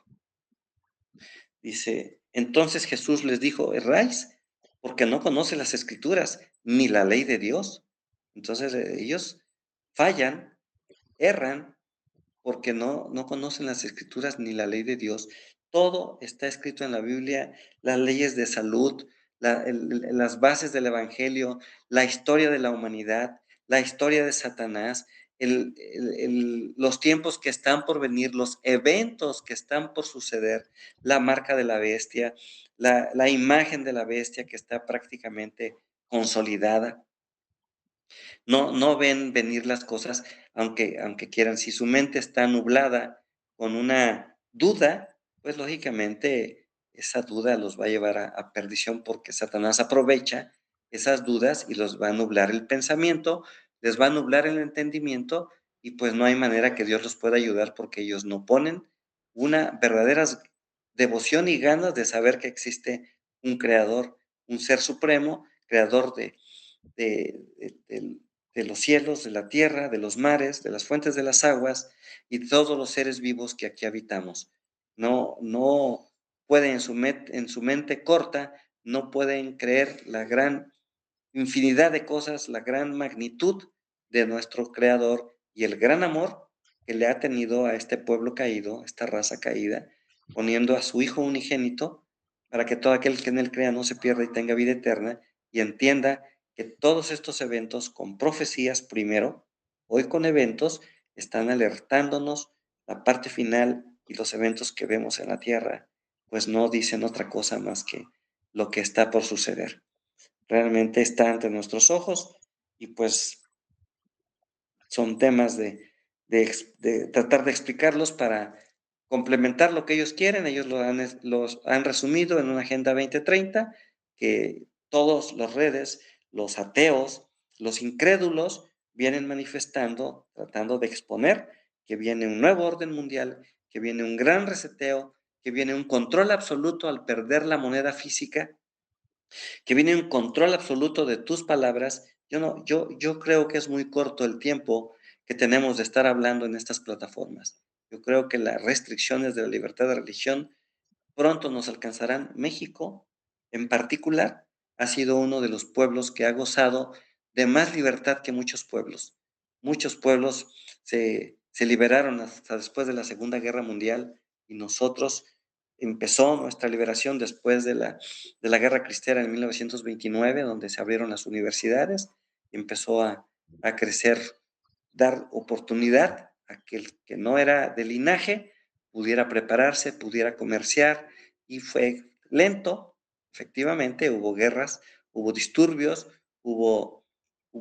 Dice, entonces Jesús les dijo, erráis porque no conocen las Escrituras ni la ley de Dios. Entonces ellos fallan, erran, porque no conocen las Escrituras ni la ley de Dios. Todo está escrito en la Biblia, las leyes de salud, las bases del Evangelio, la historia de la humanidad, la historia de Satanás, los tiempos que están por venir, los eventos que están por suceder, la marca de la bestia, la imagen de la bestia que está prácticamente consolidada. No ven venir las cosas, aunque quieran. Si su mente está nublada con una duda, pues lógicamente esa duda los va a llevar a perdición, porque Satanás aprovecha esas dudas y los va a nublar el pensamiento, les va a nublar el entendimiento, y pues no hay manera que Dios los pueda ayudar, porque ellos no ponen una verdadera devoción y ganas de saber que existe un creador, un ser supremo, creador del de los cielos, de la tierra, de los mares, de las fuentes de las aguas y de todos los seres vivos que aquí habitamos. No pueden en su mente corta, no pueden creer la gran infinidad de cosas, la gran magnitud de nuestro Creador y el gran amor que le ha tenido a este pueblo caído, a esta raza caída, poniendo a su Hijo unigénito para que todo aquel que en él crea no se pierda y tenga vida eterna y entienda que todos estos eventos con profecías primero, hoy con eventos, están alertándonos la parte final y los eventos que vemos en la tierra, pues no dicen otra cosa más que lo que está por suceder. Realmente está ante nuestros ojos y pues son temas de tratar de explicarlos para complementar lo que ellos quieren. Ellos los han resumido en una Agenda 2030 que todos los redes, los ateos, los incrédulos vienen manifestando, tratando de exponer que viene un nuevo orden mundial, que viene un gran reseteo, que viene un control absoluto al perder la moneda física, que viene un control absoluto de tus palabras. Yo creo que es muy corto el tiempo que tenemos de estar hablando en estas plataformas. Yo creo que las restricciones de la libertad de religión pronto nos alcanzarán. México, en particular, ha sido uno de los pueblos que ha gozado de más libertad que muchos pueblos. Muchos pueblos se liberaron hasta después de la Segunda Guerra Mundial y nosotros empezó nuestra liberación después de la Guerra Cristera en 1929, donde se abrieron las universidades y empezó a crecer, dar oportunidad a que el que no era de linaje pudiera prepararse, pudiera comerciar, y fue lento, efectivamente, hubo guerras, hubo disturbios, hubo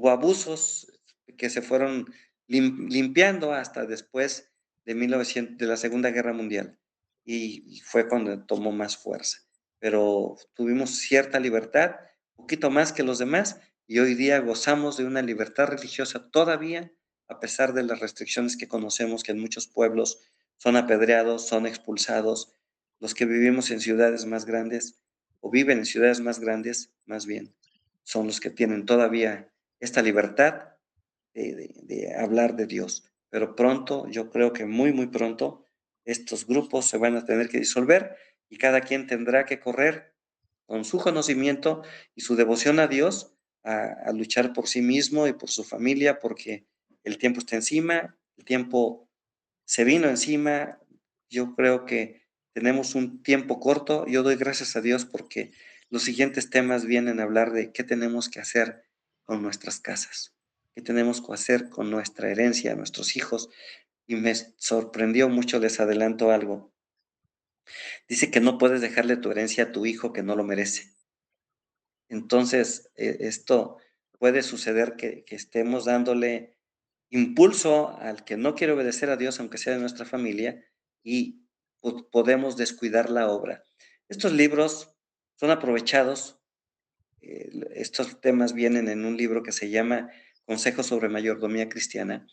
abusos que se fueron limpiando hasta después de de la Segunda Guerra Mundial, y fue cuando tomó más fuerza. Pero tuvimos cierta libertad, un poquito más que los demás, y hoy día gozamos de una libertad religiosa todavía, a pesar de las restricciones que conocemos, que en muchos pueblos son apedreados, son expulsados. Los que vivimos en ciudades más grandes, o viven en ciudades más grandes, más bien, son los que tienen todavía esta libertad de hablar de Dios. Pero pronto, yo creo que muy, muy pronto, estos grupos se van a tener que disolver y cada quien tendrá que correr con su conocimiento y su devoción a Dios a luchar por sí mismo y por su familia, porque el tiempo está encima, el tiempo se vino encima. Yo creo que tenemos un tiempo corto. Yo doy gracias a Dios porque los siguientes temas vienen a hablar de qué tenemos que hacer con nuestras casas, qué tenemos que hacer con nuestra herencia, nuestros hijos. Y me sorprendió mucho, les adelanto algo. Dice que no puedes dejarle tu herencia a tu hijo que no lo merece. Entonces, esto puede suceder que estemos dándole impulso al que no quiere obedecer a Dios, aunque sea de nuestra familia, y podemos descuidar la obra. Estos libros son aprovechados. Estos temas vienen en un libro que se llama Consejos sobre Mayordomía Cristiana.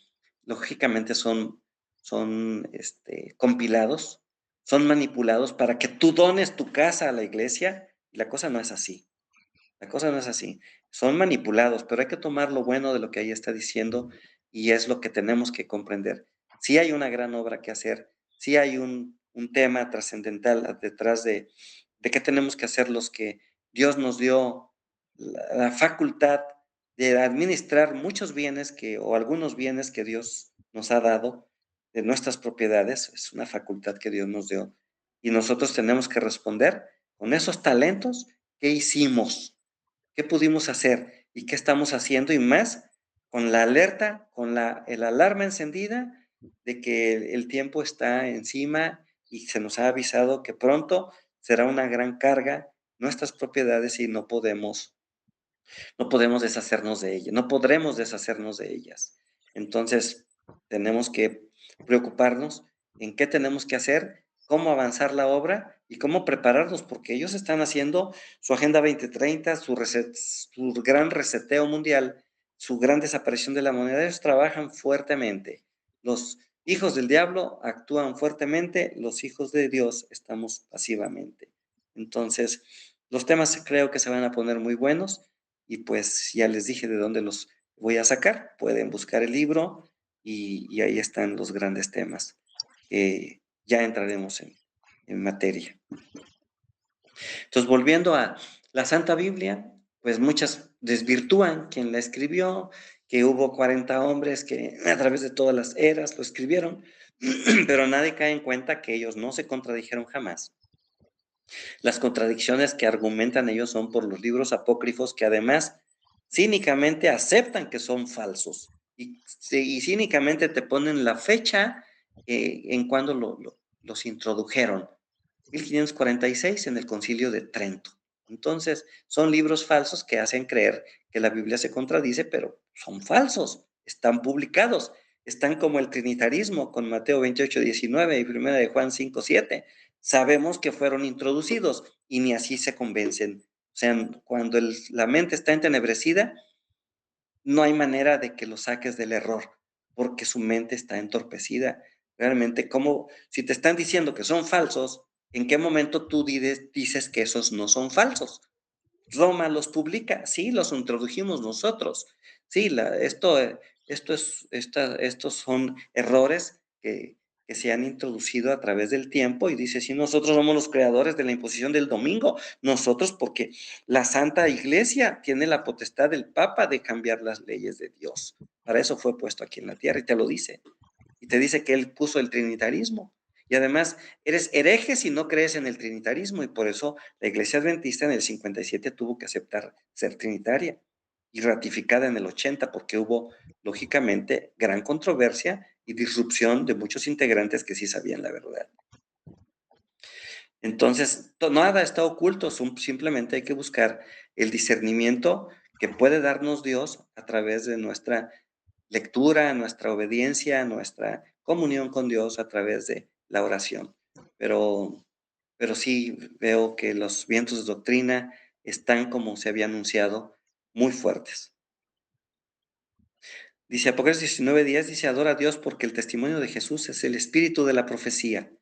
Lógicamente son compilados, son manipulados para que tú dones tu casa a la iglesia, y la cosa no es así. La cosa no es así. Son manipulados, pero hay que tomar lo bueno de lo que ahí está diciendo y es lo que tenemos que comprender. Sí hay una gran obra que hacer, sí hay un tema trascendental detrás de qué tenemos que hacer los que Dios nos dio la facultad de administrar muchos bienes o algunos bienes que Dios nos ha dado de nuestras propiedades. Es una facultad que Dios nos dio y nosotros tenemos que responder con esos talentos. ¿Qué hicimos? ¿Qué pudimos hacer? ¿Y qué estamos haciendo? Y más con la alerta, con el alarma encendida de que el tiempo está encima y se nos ha avisado que pronto será una gran carga nuestras propiedades y no podemos deshacernos de ellas, no podremos deshacernos de ellas. Entonces, tenemos que preocuparnos en qué tenemos que hacer, cómo avanzar la obra y cómo prepararnos, porque ellos están haciendo su Agenda 2030, su gran reseteo mundial, su gran desaparición de la moneda. Ellos trabajan fuertemente. Los hijos del diablo actúan fuertemente, los hijos de Dios estamos pasivamente. Entonces, los temas creo que se van a poner muy buenos y pues ya les dije de dónde los voy a sacar. Pueden buscar el libro y ahí están los grandes temas. Ya entraremos en materia. Entonces, volviendo a la Santa Biblia, pues muchas desvirtúan quien la escribió, que hubo 40 hombres que a través de todas las eras lo escribieron, pero nadie cae en cuenta que ellos no se contradijeron jamás. Las contradicciones que argumentan ellos son por los libros apócrifos que además cínicamente aceptan que son falsos y cínicamente te ponen la fecha en cuando los introdujeron. 1546 en el Concilio de Trento. Entonces, son libros falsos que hacen creer que la Biblia se contradice, pero son falsos, están publicados, están como el trinitarismo con Mateo 28:19 y 1 de Juan 5:7. Sabemos que fueron introducidos y ni así se convencen. O sea, cuando la mente está entenebrecida, no hay manera de que lo saques del error, porque su mente está entorpecida. Realmente, como si te están diciendo que son falsos, ¿en qué momento tú dices que esos no son falsos? Roma los publica, sí, los introdujimos nosotros. Sí, estos son errores que se han introducido a través del tiempo y dice, sí, nosotros somos los creadores de la imposición del domingo, nosotros porque la Santa Iglesia tiene la potestad del Papa de cambiar las leyes de Dios. Para eso fue puesto aquí en la tierra y te lo dice. Y te dice que él puso el trinitarismo. Y además, eres hereje si no crees en el trinitarismo y por eso la Iglesia Adventista en el 57 tuvo que aceptar ser trinitaria y ratificada en el 80 porque hubo, lógicamente, gran controversia y disrupción de muchos integrantes que sí sabían la verdad. Entonces, nada está oculto, simplemente hay que buscar el discernimiento que puede darnos Dios a través de nuestra lectura, nuestra obediencia, nuestra comunión con Dios a través de la oración. Pero sí veo que los vientos de doctrina están, como se había anunciado, muy fuertes. Dice Apocalipsis 19:10, dice, adora a Dios porque el testimonio de Jesús es el espíritu de la profecía.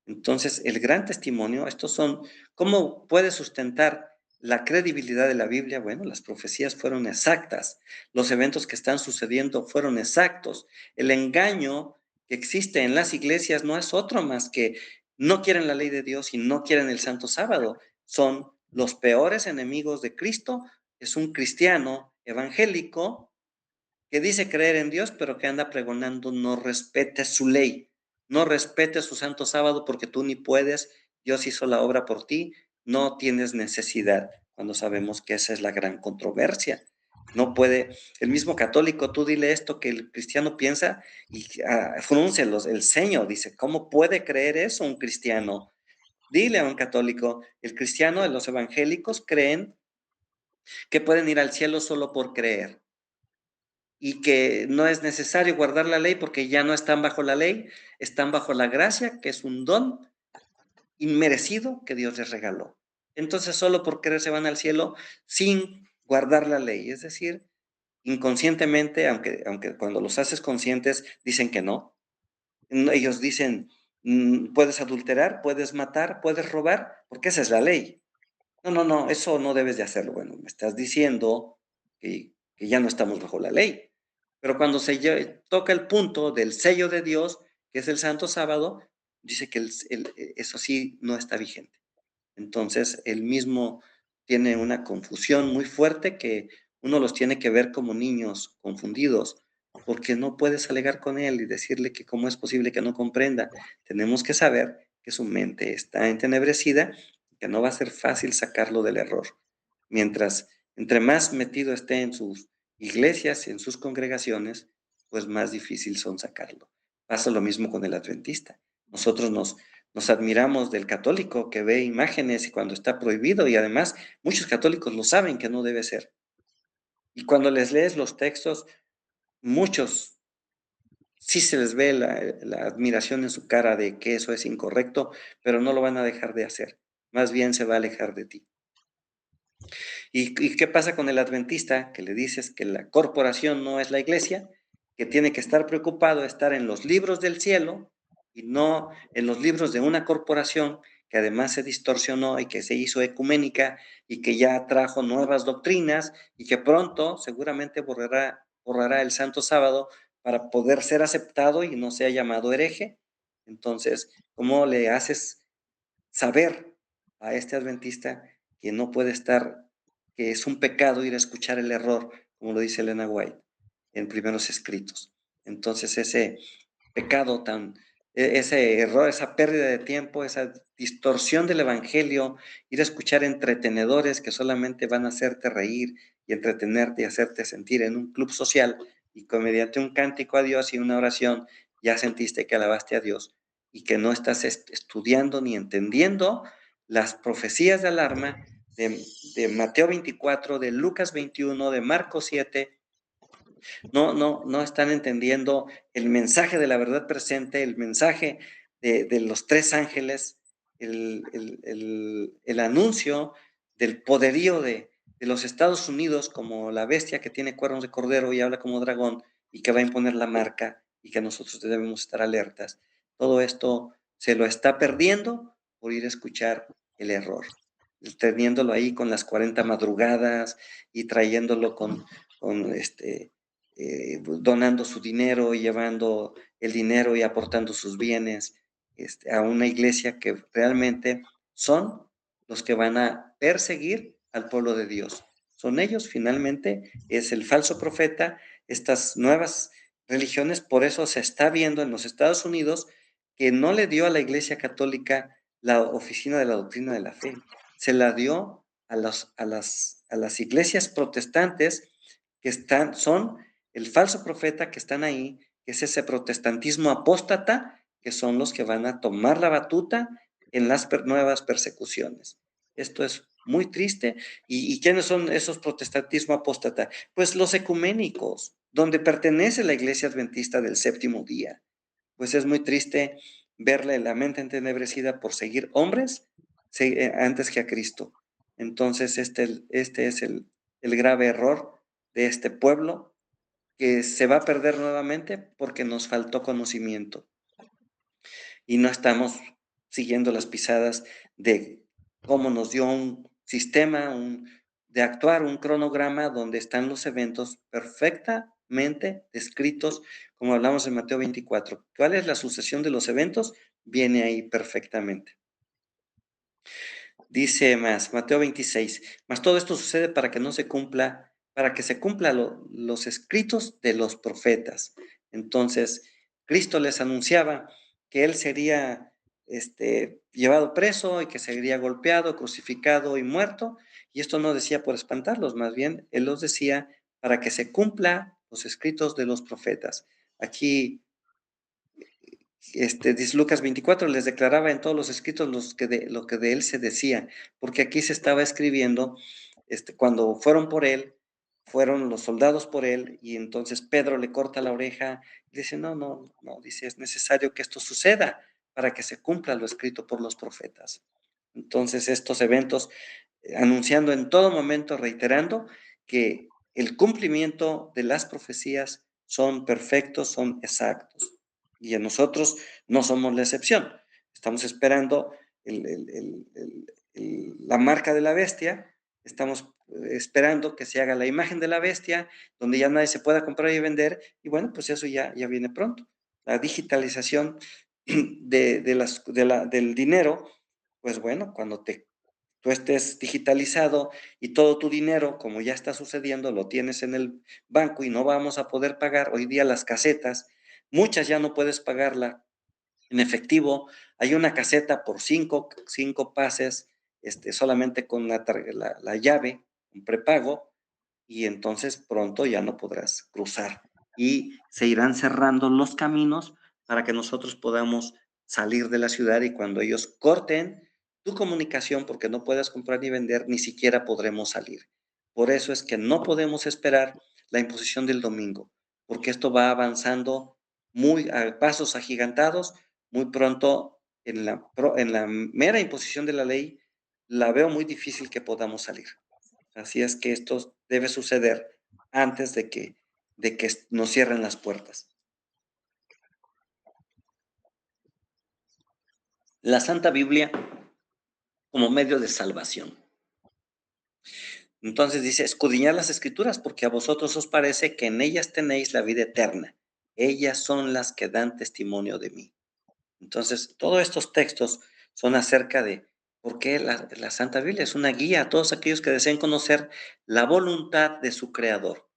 Entonces, el gran testimonio, estos son, ¿cómo puede sustentar la credibilidad de la Biblia? Bueno, las profecías fueron exactas, los eventos que están sucediendo fueron exactos. El engaño que existe en las iglesias no es otro más que no quieren la ley de Dios y no quieren el santo sábado. Son los peores enemigos de Cristo. Es un cristiano evangélico que dice creer en Dios, pero que anda pregonando no respete su ley, no respete su santo sábado porque tú ni puedes, Dios hizo la obra por ti, no tienes necesidad, cuando sabemos que esa es la gran controversia. No puede, el mismo católico, tú dile esto que el cristiano piensa y frunce el ceño, dice, ¿cómo puede creer eso un cristiano? Dile a un católico, el cristiano, los evangélicos creen que pueden ir al cielo solo por creer y que no es necesario guardar la ley porque ya no están bajo la ley, están bajo la gracia, que es un don inmerecido que Dios les regaló. Entonces, solo por creer se van al cielo sin guardar la ley, es decir, inconscientemente, aunque cuando los haces conscientes dicen que no. Ellos dicen, puedes adulterar, puedes matar, puedes robar, porque esa es la ley. No, eso no debes de hacerlo. Bueno, me estás diciendo que ya no estamos bajo la ley. Pero cuando se toca el punto del sello de Dios, que es el Santo Sábado, dice que eso sí no está vigente. Entonces, él mismo tiene una confusión muy fuerte que uno los tiene que ver como niños confundidos, porque no puedes alegar con él y decirle que cómo es posible que no comprenda. Tenemos que saber que su mente está entenebrecida, que no va a ser fácil sacarlo del error. Mientras, entre más metido esté en sus iglesias, en sus congregaciones, pues más difícil son sacarlo. Pasa lo mismo con el adventista. Nosotros nos admiramos del católico que ve imágenes y cuando está prohibido, y además muchos católicos lo saben que no debe ser. Y cuando les lees los textos, muchos sí se les ve la admiración en su cara de que eso es incorrecto, pero no lo van a dejar de hacer. Más bien se va a alejar de ti. ¿Y qué pasa con el adventista? Que le dices que la corporación no es la iglesia, que tiene que estar preocupado de estar en los libros del cielo y no en los libros de una corporación que además se distorsionó y que se hizo ecuménica y que ya trajo nuevas doctrinas y que pronto seguramente borrará honrará el santo sábado para poder ser aceptado y no sea llamado hereje. Entonces, ¿cómo le haces saber a este adventista que no puede estar, que es un pecado ir a escuchar el error, como lo dice Elena White en Primeros Escritos? Entonces, ese pecado ese error, esa pérdida de tiempo, esa distorsión del evangelio, ir a escuchar entretenedores que solamente van a hacerte reír y entretenerte y hacerte sentir en un club social, y que mediante un cántico a Dios y una oración ya sentiste que alabaste a Dios, y que no estás estudiando ni entendiendo las profecías de alarma de Mateo 24, de Lucas 21, de Marcos 7. No están entendiendo el mensaje de la verdad presente, el mensaje de los tres ángeles, el anuncio del poderío de los Estados Unidos como la bestia que tiene cuernos de cordero y habla como dragón y que va a imponer la marca y que nosotros debemos estar alertas. Todo esto se lo está perdiendo por ir a escuchar el error, teniéndolo ahí con las 40 madrugadas y trayéndolo con donando su dinero y llevando el dinero y aportando sus bienes a una iglesia que realmente son los que van a perseguir al pueblo de Dios. Son ellos, finalmente, es el falso profeta, estas nuevas religiones. Por eso se está viendo en los Estados Unidos que no le dio a la Iglesia Católica la oficina de la doctrina de la fe, se la dio a las iglesias protestantes que son el falso profeta que están ahí, que es ese protestantismo apóstata, que son los que van a tomar la batuta en las nuevas persecuciones. Esto es muy triste. ¿Y quiénes son esos protestantismo apóstata? Pues los ecuménicos, donde pertenece la Iglesia Adventista del Séptimo Día. Pues es muy triste verle la mente entenebrecida por seguir hombres antes que a Cristo. Entonces, este es el grave error de este pueblo, que se va a perder nuevamente porque nos faltó conocimiento y no estamos siguiendo las pisadas de cómo nos dio un sistema de actuar, un cronograma donde están los eventos perfectamente descritos, como hablamos en Mateo 24. ¿Cuál es la sucesión de los eventos? Viene ahí perfectamente. Dice más, Mateo 26, mas todo esto sucede para que se cumpla los escritos de los profetas. Entonces, Cristo les anunciaba que él sería llevado preso y que sería golpeado, crucificado y muerto, y esto no decía por espantarlos, más bien él los decía para que se cumpla los escritos de los profetas. Aquí dice Lucas 24, les declaraba en todos los escritos lo que de él se decía, porque aquí se estaba escribiendo, cuando fueron por él, fueron los soldados por él, y entonces Pedro le corta la oreja, y dice, no, dice, es necesario que esto suceda para que se cumpla lo escrito por los profetas. Entonces estos eventos, anunciando en todo momento, reiterando que el cumplimiento de las profecías son perfectos, son exactos. Y a nosotros no somos la excepción. Estamos esperando la marca de la bestia, estamos esperando que se haga la imagen de la bestia, donde ya nadie se pueda comprar y vender, y bueno, pues eso ya viene pronto. La digitalización del dinero, pues bueno, cuando tú estés digitalizado y todo tu dinero, como ya está sucediendo, lo tienes en el banco y no vamos a poder pagar hoy día las casetas, muchas ya no puedes pagarla en efectivo. Hay una caseta por cinco pases, solamente con la llave, un prepago, y entonces pronto ya no podrás cruzar. Y se irán cerrando los caminos para que nosotros podamos salir de la ciudad, y cuando ellos corten tu comunicación porque no puedas comprar ni vender, ni siquiera podremos salir. Por eso es que no podemos esperar la imposición del domingo, porque esto va avanzando muy a pasos agigantados. Muy pronto, en la mera imposición de la ley, la veo muy difícil que podamos salir. Así es que esto debe suceder antes de que nos cierren las puertas. La Santa Biblia como medio de salvación. Entonces dice, escudriñad las escrituras, porque a vosotros os parece que en ellas tenéis la vida eterna. Ellas son las que dan testimonio de mí. Entonces, todos estos textos son acerca de por qué la Santa Biblia es una guía a todos aquellos que deseen conocer la voluntad de su Creador.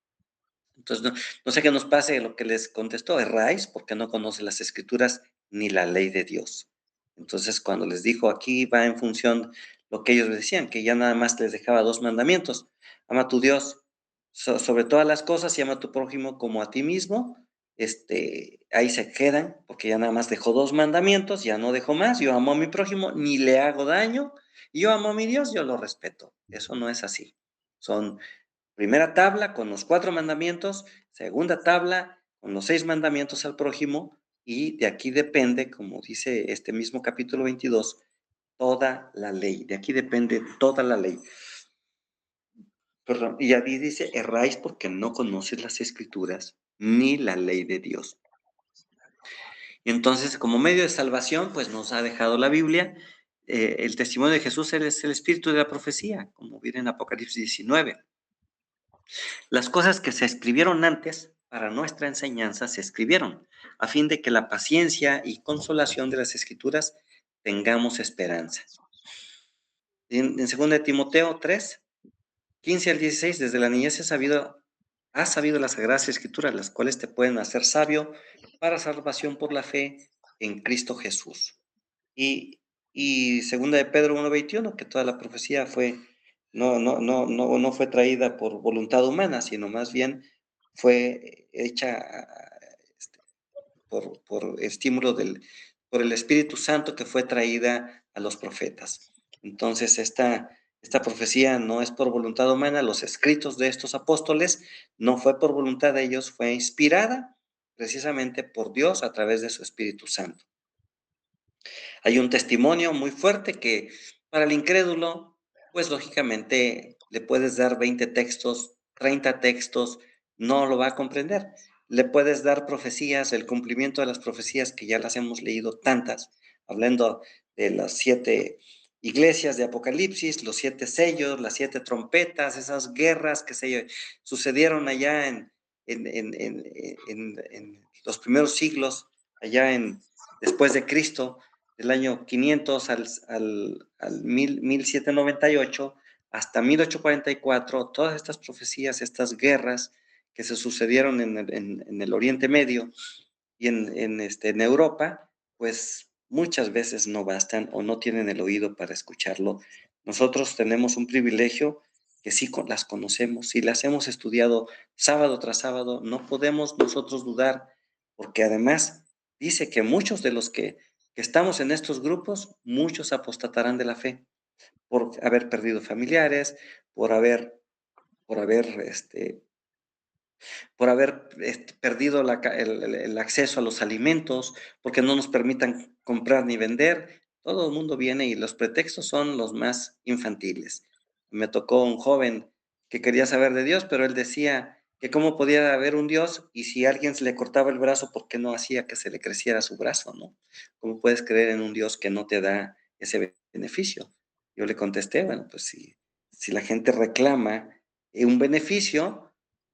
Entonces, no sé qué nos pase lo que les contestó, erráis porque no conoce las Escrituras ni la ley de Dios. Entonces, cuando les dijo aquí va en función lo que ellos decían, que ya nada más les dejaba 2 mandamientos. Ama a tu Dios sobre todas las cosas y ama a tu prójimo como a ti mismo. Ahí se quedan, porque ya nada más dejó 2 mandamientos, ya no dejó más. Yo amo a mi prójimo, ni le hago daño. Y yo amo a mi Dios, yo lo respeto. Eso no es así. Son primera tabla con los 4 mandamientos, segunda tabla con los 6 mandamientos al prójimo, y de aquí depende, como dice este mismo capítulo 22, toda la ley. De aquí depende toda la ley. Perdón, y ahí dice, erráis porque no conoces las Escrituras ni la ley de Dios. Y entonces, como medio de salvación, pues nos ha dejado la Biblia. El testimonio de Jesús es el espíritu de la profecía, como viene en Apocalipsis 19. Las cosas que se escribieron antes para nuestra enseñanza se escribieron, a fin de que la paciencia y consolación de las Escrituras tengamos esperanza. En 2 Timoteo 3, 15 al 16, desde la niñez has sabido las Sagradas Escrituras, las cuales te pueden hacer sabio para salvación por la fe en Cristo Jesús. Y 2 de Pedro 1:21, que toda la profecía no fue traída por voluntad humana, sino más bien fue hecha por estímulo por el Espíritu Santo, que fue traída a los profetas. Entonces, esta profecía no es por voluntad humana. Los escritos de estos apóstoles no fue por voluntad de ellos, fue inspirada precisamente por Dios a través de su Espíritu Santo. Hay un testimonio muy fuerte que para el incrédulo, pues lógicamente le puedes dar 20 textos, 30 textos, no lo va a comprender. Le puedes dar profecías, el cumplimiento de las profecías que ya las hemos leído tantas, hablando de las 7 iglesias de Apocalipsis, los 7 sellos, las 7 trompetas, esas guerras que se sucedieron allá en los primeros siglos, después de Cristo, del año 500 al 1798 hasta 1844, todas estas profecías, estas guerras que se sucedieron en el Oriente Medio y en Europa, pues muchas veces no bastan o no tienen el oído para escucharlo. Nosotros tenemos un privilegio que sí las conocemos, sí las hemos estudiado sábado tras sábado, no podemos nosotros dudar, porque además dice que muchos de los que estamos en estos grupos, muchos apostatarán de la fe por haber perdido familiares, por haber perdido el acceso a los alimentos, porque no nos permitan comprar ni vender. Todo el mundo viene y los pretextos son los más infantiles. Me tocó un joven que quería saber de Dios, pero él decía que cómo podía haber un Dios y si alguien se le cortaba el brazo, ¿por qué no hacía que se le creciera su brazo, no? ¿Cómo puedes creer en un Dios que no te da ese beneficio? Yo le contesté, bueno, pues si la gente reclama un beneficio,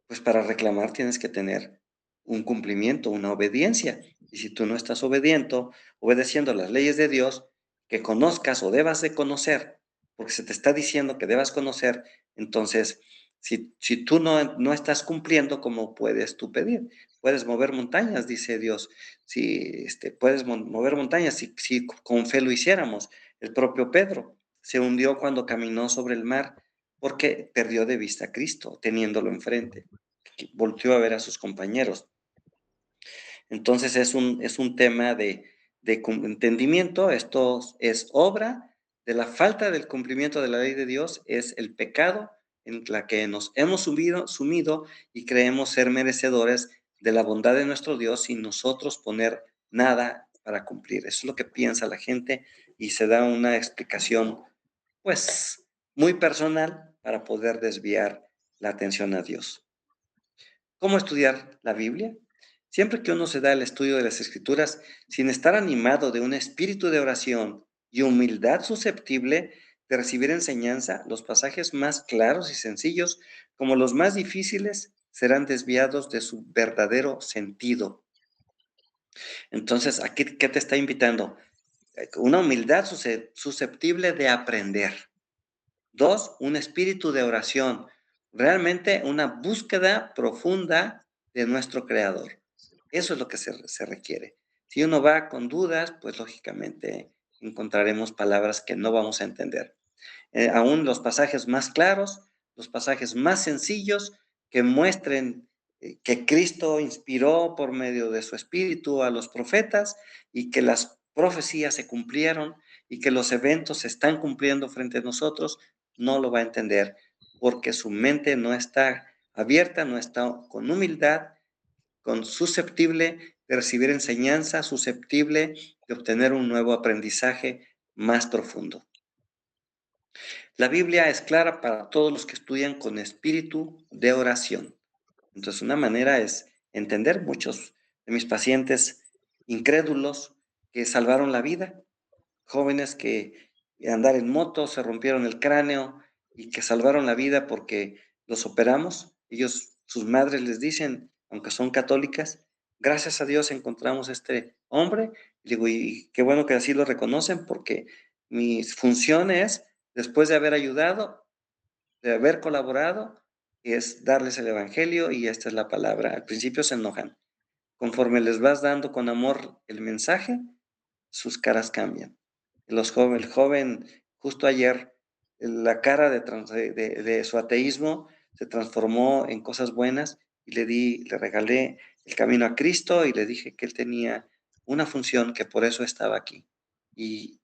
pues para reclamar tienes que tener un cumplimiento, una obediencia. Y si tú no estás obedeciendo las leyes de Dios, que conozcas o debas de conocer, porque se te está diciendo que debas conocer, entonces, si tú no estás cumpliendo, ¿cómo puedes tú pedir? Puedes mover montañas, dice Dios. Si puedes mover montañas, si con fe lo hiciéramos. El propio Pedro se hundió cuando caminó sobre el mar porque perdió de vista a Cristo, teniéndolo enfrente. Volteó a ver a sus compañeros. Entonces es un tema de entendimiento. Esto es obra de la falta del cumplimiento de la ley de Dios, es el pecado en la que nos hemos sumido y creemos ser merecedores de la bondad de nuestro Dios sin nosotros poner nada para cumplir. Eso es lo que piensa la gente y se da una explicación, pues, muy personal para poder desviar la atención a Dios. ¿Cómo estudiar la Biblia? Siempre que uno se da el estudio de las Escrituras sin estar animado de un espíritu de oración y humildad susceptible, de recibir enseñanza, los pasajes más claros y sencillos, como los más difíciles, serán desviados de su verdadero sentido. Entonces, ¿aquí qué te está invitando? Una humildad susceptible de aprender. 2, un espíritu de oración. Realmente una búsqueda profunda de nuestro Creador. Eso es lo que se requiere. Si uno va con dudas, pues lógicamente encontraremos palabras que no vamos a entender. Aún los pasajes más claros, los pasajes más sencillos que muestren que Cristo inspiró por medio de su espíritu a los profetas y que las profecías se cumplieron y que los eventos se están cumpliendo frente a nosotros, no lo va a entender porque su mente no está abierta, no está con humildad, con susceptible de recibir enseñanza, susceptible de obtener un nuevo aprendizaje más profundo. La Biblia es clara para todos los que estudian con espíritu de oración. Entonces, una manera es entender muchos de mis pacientes incrédulos que salvaron la vida, jóvenes que andar en moto se rompieron el cráneo y que salvaron la vida porque los operamos. Ellos, sus madres les dicen, aunque son católicas, gracias a Dios encontramos este hombre. Y digo, y qué bueno que así lo reconocen porque mi función es, después de haber ayudado, de haber colaborado, es darles el evangelio y esta es la palabra. Al principio se enojan. Conforme les vas dando con amor el mensaje, sus caras cambian. El joven, justo ayer, la cara de su ateísmo se transformó en cosas buenas y le regalé el camino a Cristo y le dije que él tenía una función, que por eso estaba aquí. Y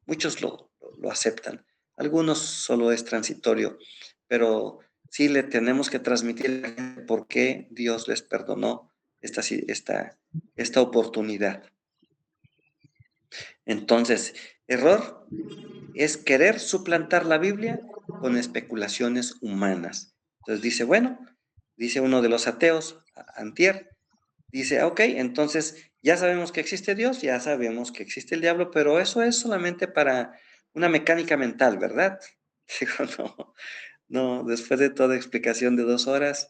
muchos lo aceptan. Algunos solo es transitorio, pero sí le tenemos que transmitir por qué Dios les perdonó esta oportunidad. Entonces, error es querer suplantar la Biblia con especulaciones humanas. Entonces dice, bueno, dice uno de los ateos, antier, dice, ok, entonces ya sabemos que existe Dios, ya sabemos que existe el diablo, pero eso es solamente para una mecánica mental, ¿verdad? Digo, no, después de toda explicación de 2 horas,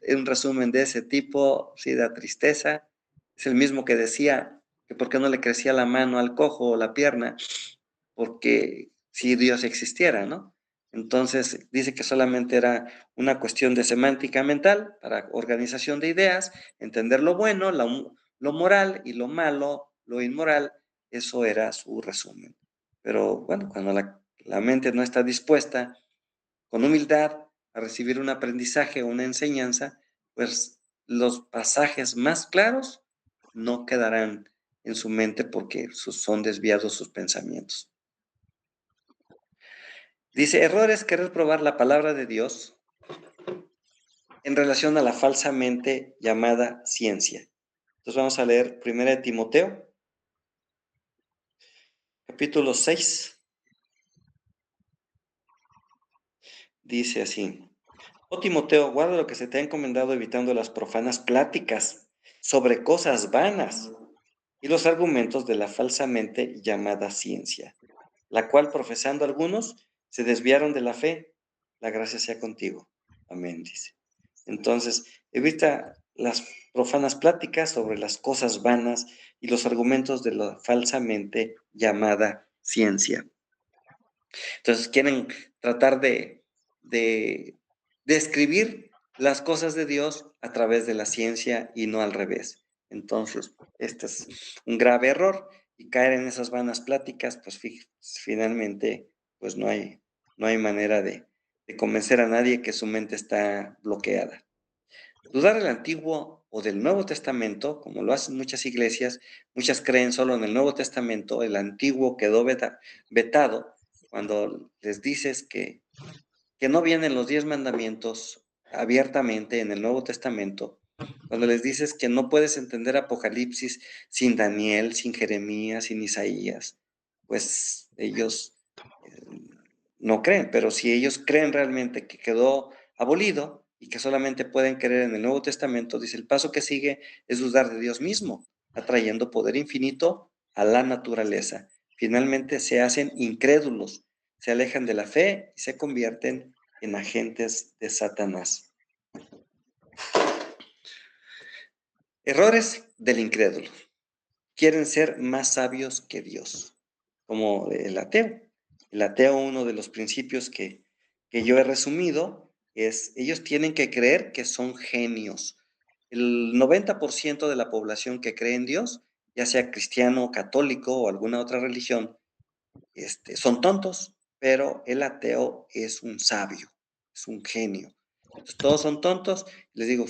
un resumen de ese tipo sí da tristeza. Es el mismo que decía que por qué no le crecía la mano al cojo o la pierna, porque si Dios existiera, ¿no? Entonces dice que solamente era una cuestión de semántica mental para organización de ideas, entender lo bueno, lo moral y lo malo, lo inmoral, eso era su resumen. Pero bueno, cuando la mente no está dispuesta con humildad a recibir un aprendizaje o una enseñanza, pues los pasajes más claros no quedarán en su mente porque son desviados sus pensamientos. Dice, error es querer probar la palabra de Dios en relación a la falsamente llamada ciencia. Entonces vamos a leer 1 Timoteo, capítulo 6. Dice así, oh Timoteo, guarda lo que se te ha encomendado evitando las profanas pláticas sobre cosas vanas y los argumentos de la falsamente llamada ciencia, la cual profesando algunos se desviaron de la fe. La gracia sea contigo. Amén, dice. Entonces, evita las profanas pláticas sobre las cosas vanas y los argumentos de la falsamente llamada ciencia. Entonces, quieren tratar de describir las cosas de Dios a través de la ciencia y no al revés. Entonces, este es un grave error y caer en esas vanas pláticas, pues finalmente, pues no hay manera de convencer a nadie que su mente está bloqueada. Dudar del Antiguo o del Nuevo Testamento, como lo hacen muchas iglesias, muchas creen solo en el Nuevo Testamento, el Antiguo quedó vetado cuando les dices que no vienen los 10 mandamientos abiertamente en el Nuevo Testamento, cuando les dices que no puedes entender Apocalipsis sin Daniel, sin Jeremías, sin Isaías, pues ellos no creen, pero si ellos creen realmente que quedó abolido y que solamente pueden creer en el Nuevo Testamento, dice, el paso que sigue es dudar de Dios mismo, atrayendo poder infinito a la naturaleza. Finalmente se hacen incrédulos, se alejan de la fe y se convierten en agentes de Satanás. Errores del incrédulo. Quieren ser más sabios que Dios, como el ateo. El ateo, uno de los principios que yo he resumido es, ellos tienen que creer que son genios. El 90% de la población que cree en Dios, ya sea cristiano, católico o alguna otra religión, son tontos, pero el ateo es un sabio, es un genio. Entonces, todos son tontos. Les digo,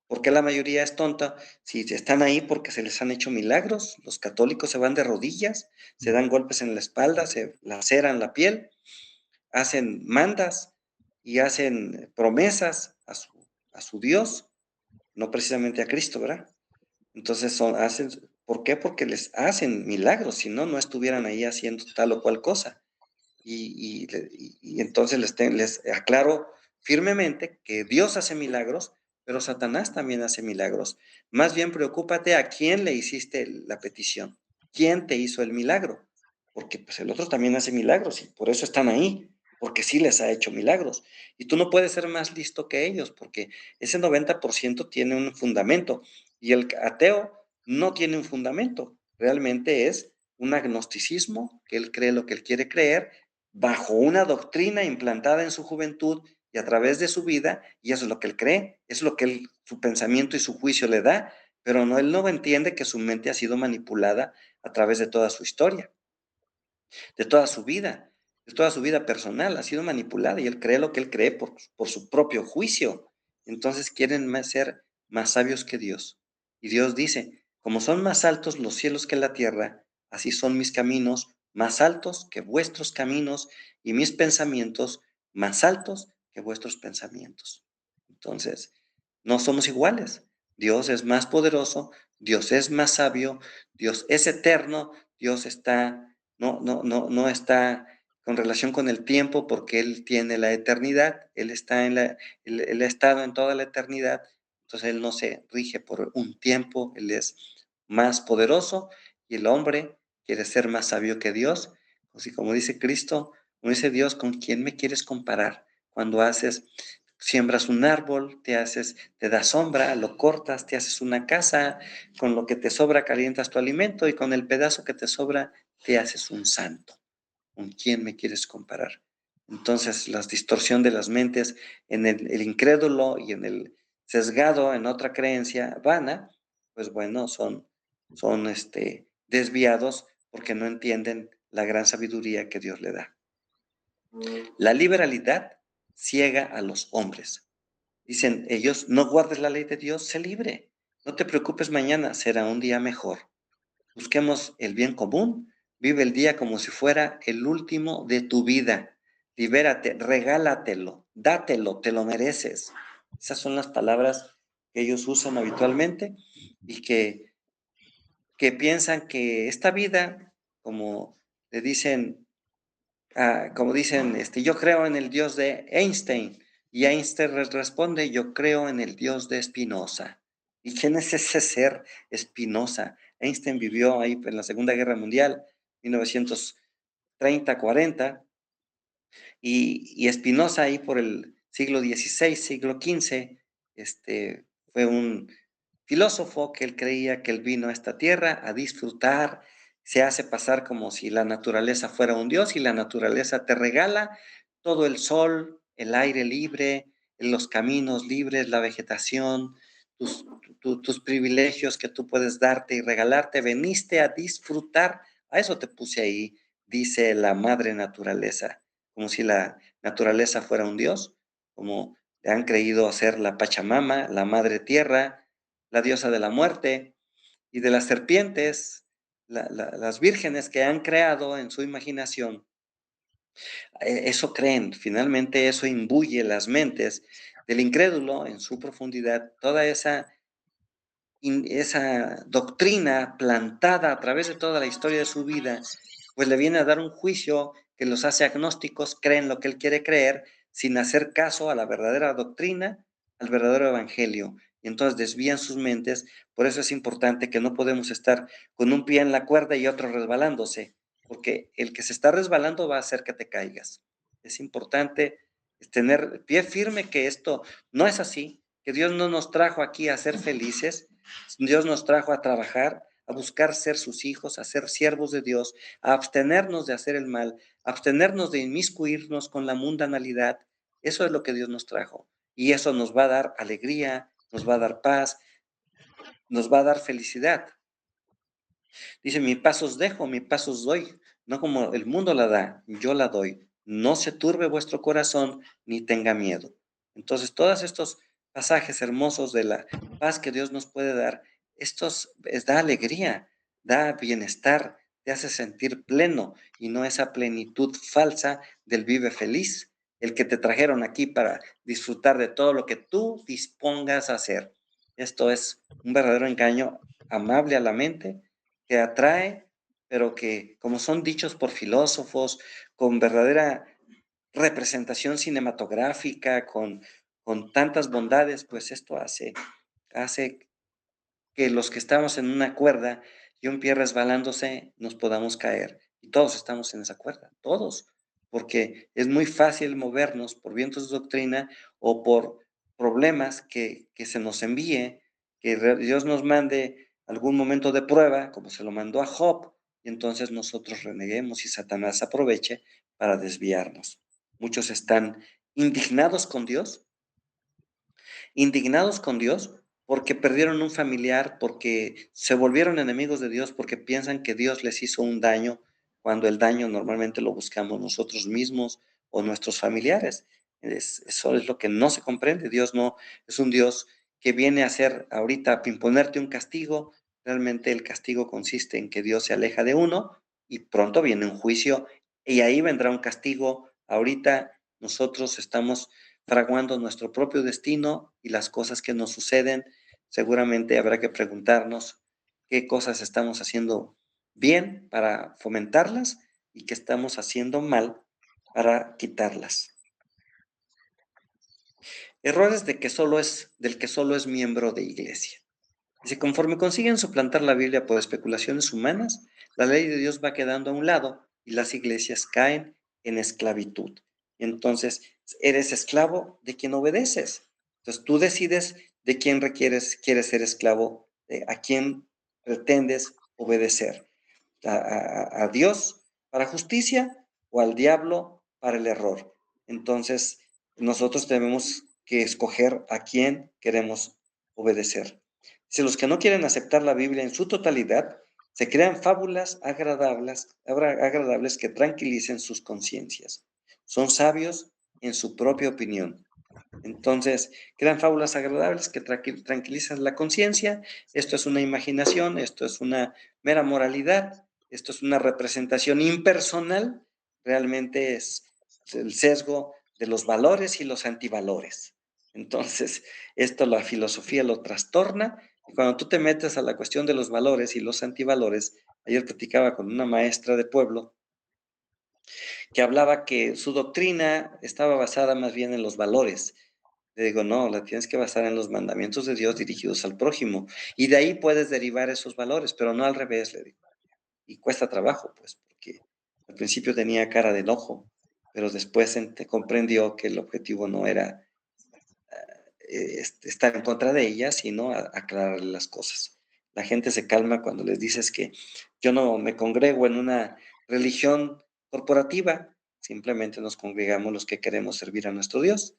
¿por qué la mayoría es tonta? Si están ahí porque se les han hecho milagros, los católicos se van de rodillas, se dan golpes en la espalda, se laceran la piel, hacen mandas y hacen promesas a su Dios, no precisamente a Cristo, ¿verdad? Entonces ¿por qué? Porque les hacen milagros, si no, no estuvieran ahí haciendo tal o cual cosa. Y entonces les aclaro firmemente que Dios hace milagros, pero Satanás también hace milagros. Más bien preocúpate a quién le hiciste la petición, quién te hizo el milagro, porque pues el otro también hace milagros y por eso están ahí, porque sí les ha hecho milagros. Y tú no puedes ser más listo que ellos, porque ese 90% tiene un fundamento y el ateo no tiene un fundamento, realmente es un agnosticismo, que él cree lo que él quiere creer, bajo una doctrina implantada en su juventud y a través de su vida, y eso es lo que él cree, es lo que su pensamiento y su juicio le da, pero él no entiende que su mente ha sido manipulada a través de toda su historia, de toda su vida personal, ha sido manipulada y él cree lo que él cree por su propio juicio. Entonces quieren ser más sabios que Dios. Y Dios dice, como son más altos los cielos que la tierra, así son mis caminos más altos que vuestros caminos y mis pensamientos más altos que vuestros pensamientos. Entonces, no somos iguales. Dios es más poderoso, Dios es más sabio, Dios es eterno, Dios no está con relación con el tiempo porque Él tiene la eternidad, Él ha estado en toda la eternidad, entonces Él no se rige por un tiempo, Él es más poderoso y el hombre quiere ser más sabio que Dios. Así como dice Cristo, como dice Dios, ¿con quién me quieres comparar? Cuando siembras un árbol, te da sombra, lo cortas, te haces una casa, con lo que te sobra calientas tu alimento y con el pedazo que te sobra te haces un santo. ¿Con quién me quieres comparar? Entonces, la distorsión de las mentes en el incrédulo y en el sesgado en otra creencia vana, pues bueno, son desviados porque no entienden la gran sabiduría que Dios le da. La liberalidad ciega a los hombres. Dicen ellos, no guardes la ley de Dios, sé libre. No te preocupes mañana, será un día mejor. Busquemos el bien común, vive el día como si fuera el último de tu vida. Libérate, regálatelo, dátelo, te lo mereces. Esas son las palabras que ellos usan habitualmente y que piensan que esta vida, como le dicen, yo creo en el Dios de Einstein, y Einstein responde, yo creo en el Dios de Spinoza. ¿Y quién es ese ser Spinoza? Einstein vivió ahí en la Segunda Guerra Mundial, 1930-40, y Spinoza ahí por el siglo XVI, siglo XV, fue un filósofo que él creía que él vino a esta tierra a disfrutar, se hace pasar como si la naturaleza fuera un dios y la naturaleza te regala todo el sol, el aire libre, los caminos libres, la vegetación, tus privilegios que tú puedes darte y regalarte, veniste a disfrutar, a eso te puse ahí, dice la madre naturaleza, como si la naturaleza fuera un dios, como le han creído ser la Pachamama, la madre tierra, la diosa de la muerte y de las serpientes, las vírgenes que han creado en su imaginación. Eso creen, finalmente eso imbuye las mentes del incrédulo en su profundidad, toda esa doctrina plantada a través de toda la historia de su vida, pues le viene a dar un juicio que los hace agnósticos, creen lo que él quiere creer, sin hacer caso a la verdadera doctrina, al verdadero evangelio. Y entonces desvían sus mentes. Por eso es importante que no podemos estar con un pie en la cuerda y otro resbalándose. porque el que se está resbalando va a hacer que te caigas. Es importante tener pie firme que esto no es así, que Dios no nos trajo aquí a ser felices, Dios nos trajo a trabajar, a buscar ser sus hijos, a ser siervos de Dios, a abstenernos de hacer el mal, a abstenernos de inmiscuirnos con la mundanalidad. Eso es lo que Dios nos trajo. Y eso nos va a dar alegría, nos va a dar paz, nos va a dar felicidad. Dice, mi paz os dejo, mi paz os doy, no como el mundo la da, yo la doy. No se turbe vuestro corazón, ni tenga miedo. Entonces, todos estos pasajes hermosos de la paz que Dios nos puede dar, da alegría, da bienestar, te hace sentir pleno y no esa plenitud falsa del vive feliz, el que te trajeron aquí para disfrutar de todo lo que tú dispongas a hacer. Esto es un verdadero engaño amable a la mente que atrae, pero que como son dichos por filósofos, con verdadera representación cinematográfica, con tantas bondades, pues esto hace que los que estamos en una cuerda y un pie resbalándose nos podamos caer. Y todos estamos en esa cuerda, todos, porque es muy fácil movernos por vientos de doctrina o por problemas que se nos envíe, que Dios nos mande algún momento de prueba, como se lo mandó a Job, y entonces nosotros reneguemos y Satanás aproveche para desviarnos. Muchos están indignados con Dios porque perdieron un familiar, porque se volvieron enemigos de Dios, porque piensan que Dios les hizo un daño, cuando el daño normalmente lo buscamos nosotros mismos o nuestros familiares. Eso es lo que no se comprende. Dios no es un Dios que viene a hacer ahorita, a imponerte un castigo. Realmente el castigo consiste en que Dios se aleja de uno y pronto viene un juicio y ahí vendrá un castigo. Ahorita nosotros estamos fraguando nuestro propio destino y las cosas que nos suceden. Seguramente habrá que preguntarnos qué cosas estamos haciendo bien para fomentarlas y qué estamos haciendo mal para quitarlas. Errores del que solo es miembro de iglesia. Dice, conforme consiguen suplantar la Biblia por especulaciones humanas, la ley de Dios va quedando a un lado y las iglesias caen en esclavitud. Entonces, eres esclavo de quien obedeces. Entonces, tú decides de quién quieres ser esclavo, a quién pretendes obedecer. A Dios para justicia o al diablo para el error. Entonces, nosotros tenemos que escoger a quién queremos obedecer. Si los que no quieren aceptar la Biblia en su totalidad, se crean fábulas agradables que tranquilicen sus conciencias. Son sabios en su propia opinión. Entonces, crean fábulas agradables que tranquilizan la conciencia. Esto es una imaginación, esto es una mera moralidad, esto es una representación impersonal. Realmente es el sesgo de los valores y los antivalores. Entonces, esto la filosofía lo trastorna. Y cuando tú te metes a la cuestión de los valores y los antivalores, ayer platicaba con una maestra de pueblo que hablaba que su doctrina estaba basada más bien en los valores. Le digo, no, la tienes que basar en los mandamientos de Dios dirigidos al prójimo. Y de ahí puedes derivar esos valores, pero no al revés, le digo. Y cuesta trabajo, pues, porque al principio tenía cara de enojo, pero después comprendió que el objetivo no era estar en contra de ella, sino aclararle las cosas. La gente se calma cuando les dices que yo no me congrego en una religión corporativa, simplemente nos congregamos los que queremos servir a nuestro Dios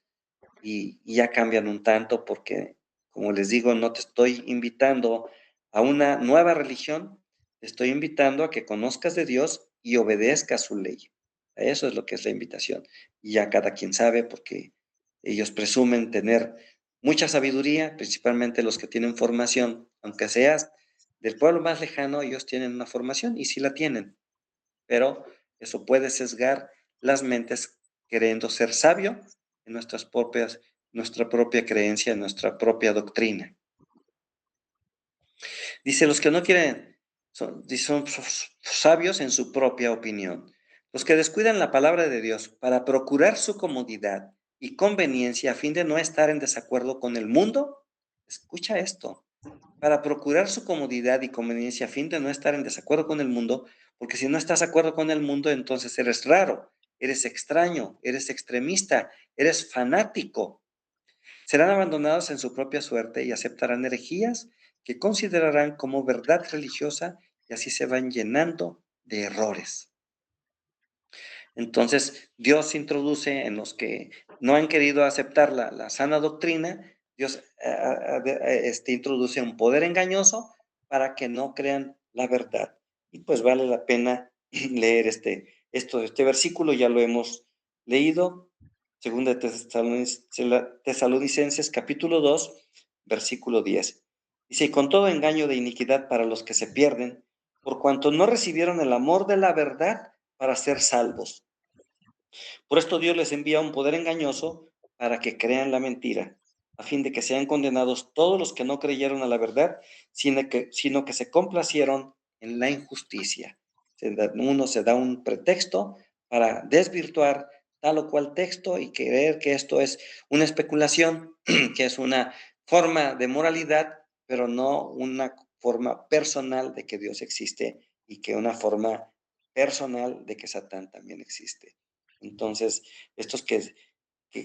y ya cambian un tanto porque, como les digo, no te estoy invitando a una nueva religión, te estoy invitando a que conozcas de Dios y obedezcas su ley. Eso es lo que es la invitación. Y ya cada quien sabe porque ellos presumen tener mucha sabiduría, principalmente los que tienen formación, aunque seas del pueblo más lejano, ellos tienen una formación y sí la tienen, pero eso puede sesgar las mentes queriendo ser sabio en nuestra propia creencia, en nuestra propia doctrina. Dice, los que no quieren, son sabios en su propia opinión. Los que descuidan la palabra de Dios para procurar su comodidad y conveniencia a fin de no estar en desacuerdo con el mundo, escucha esto, para procurar su comodidad y conveniencia a fin de no estar en desacuerdo con el mundo, porque si no estás de acuerdo con el mundo, entonces eres raro, eres extraño, eres extremista, eres fanático. Serán abandonados en su propia suerte y aceptarán herejías que considerarán como verdad religiosa y así se van llenando de errores. Entonces, Dios introduce en los que no han querido aceptar la sana doctrina, Dios introduce un poder engañoso para que no crean la verdad. Y pues vale la pena leer este versículo, ya lo hemos leído, segunda de Tesalonicenses capítulo 2, versículo 10. Dice, y con todo engaño de iniquidad para los que se pierden, por cuanto no recibieron el amor de la verdad para ser salvos. Por esto Dios les envía un poder engañoso para que crean la mentira, a fin de que sean condenados todos los que no creyeron a la verdad, sino que se complacieron en la injusticia. Uno se da un pretexto para desvirtuar tal o cual texto y creer que esto es una especulación, que es una forma de moralidad, pero no una forma personal de que Dios existe y que una forma personal de que Satán también existe. Entonces, estos que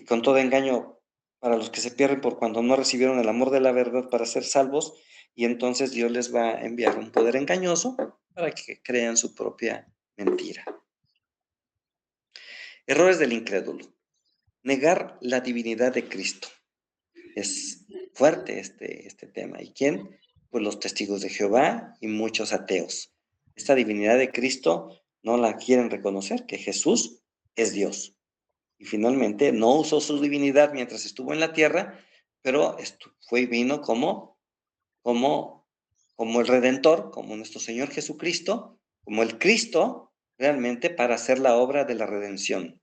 con todo engaño para los que se pierden por cuando no recibieron el amor de la verdad para ser salvos, y entonces Dios les va a enviar un poder engañoso para que crean su propia mentira. Errores del incrédulo. Negar la divinidad de Cristo. Es fuerte este tema. ¿Y quién? Pues los testigos de Jehová y muchos ateos. Esta divinidad de Cristo no la quieren reconocer, que Jesús es Dios. Y finalmente no usó su divinidad mientras estuvo en la tierra, pero vino como el Redentor, como nuestro Señor Jesucristo, como el Cristo, realmente para hacer la obra de la redención.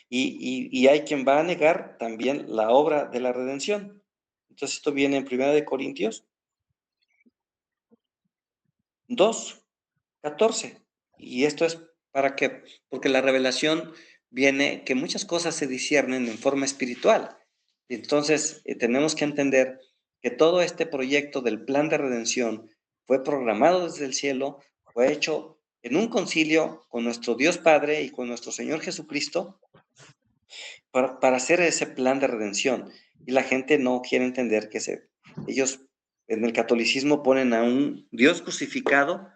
Y hay quien va a negar también la obra de la redención. Entonces esto viene en 1 Corintios 2:14. Y esto es para qué, porque la revelación viene que muchas cosas se disciernen en forma espiritual. Entonces tenemos que entender que todo este proyecto del plan de redención fue programado desde el cielo, fue hecho en un concilio con nuestro Dios Padre y con nuestro Señor Jesucristo para hacer ese plan de redención. Y la gente no quiere entender que ellos en el catolicismo ponen a un Dios crucificado,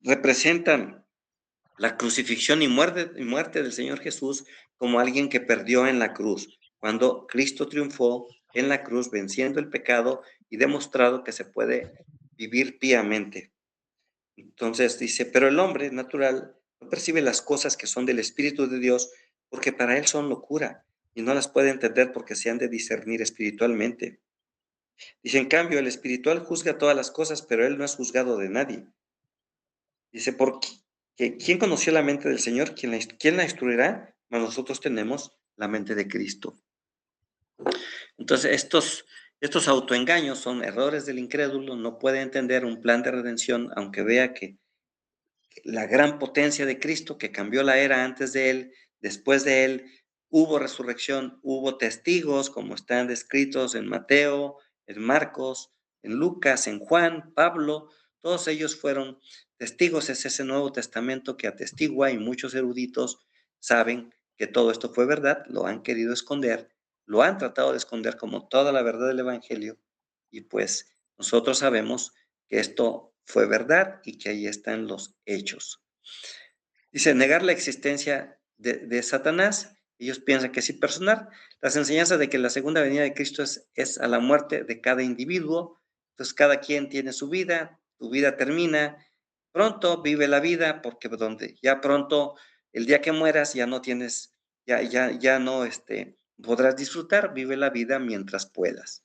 representan la crucifixión y muerte del Señor Jesús como alguien que perdió en la cruz, cuando Cristo triunfó en la cruz venciendo el pecado y demostrado que se puede vivir piamente. Entonces dice, pero el hombre natural no percibe las cosas que son del Espíritu de Dios porque para él son locura y no las puede entender porque se han de discernir espiritualmente. Dice, en cambio, el espiritual juzga todas las cosas, pero él no es juzgado de nadie. Dice, porque ¿quién conoció la mente del Señor? ¿Quién la instruirá? Mas nosotros tenemos la mente de Cristo. Entonces, estos autoengaños son errores del incrédulo, no puede entender un plan de redención, aunque vea que la gran potencia de Cristo que cambió la era antes de él, después de él, hubo resurrección, hubo testigos como están descritos en Mateo, en Marcos, en Lucas, en Juan, Pablo, todos ellos fueron testigos. Es ese Nuevo Testamento que atestigua y muchos eruditos saben que todo esto fue verdad, lo han querido esconder, lo han tratado de esconder como toda la verdad del Evangelio y pues nosotros sabemos que esto fue verdad y que ahí están los hechos. Dice, negar la existencia de Satanás. Ellos piensan que es impersonal. Las enseñanzas de que la segunda venida de Cristo es a la muerte de cada individuo. Entonces, cada quien tiene su vida, tu vida termina. Pronto vive la vida, porque ya pronto, el día que mueras, ya no tienes, ya no podrás disfrutar. Vive la vida mientras puedas.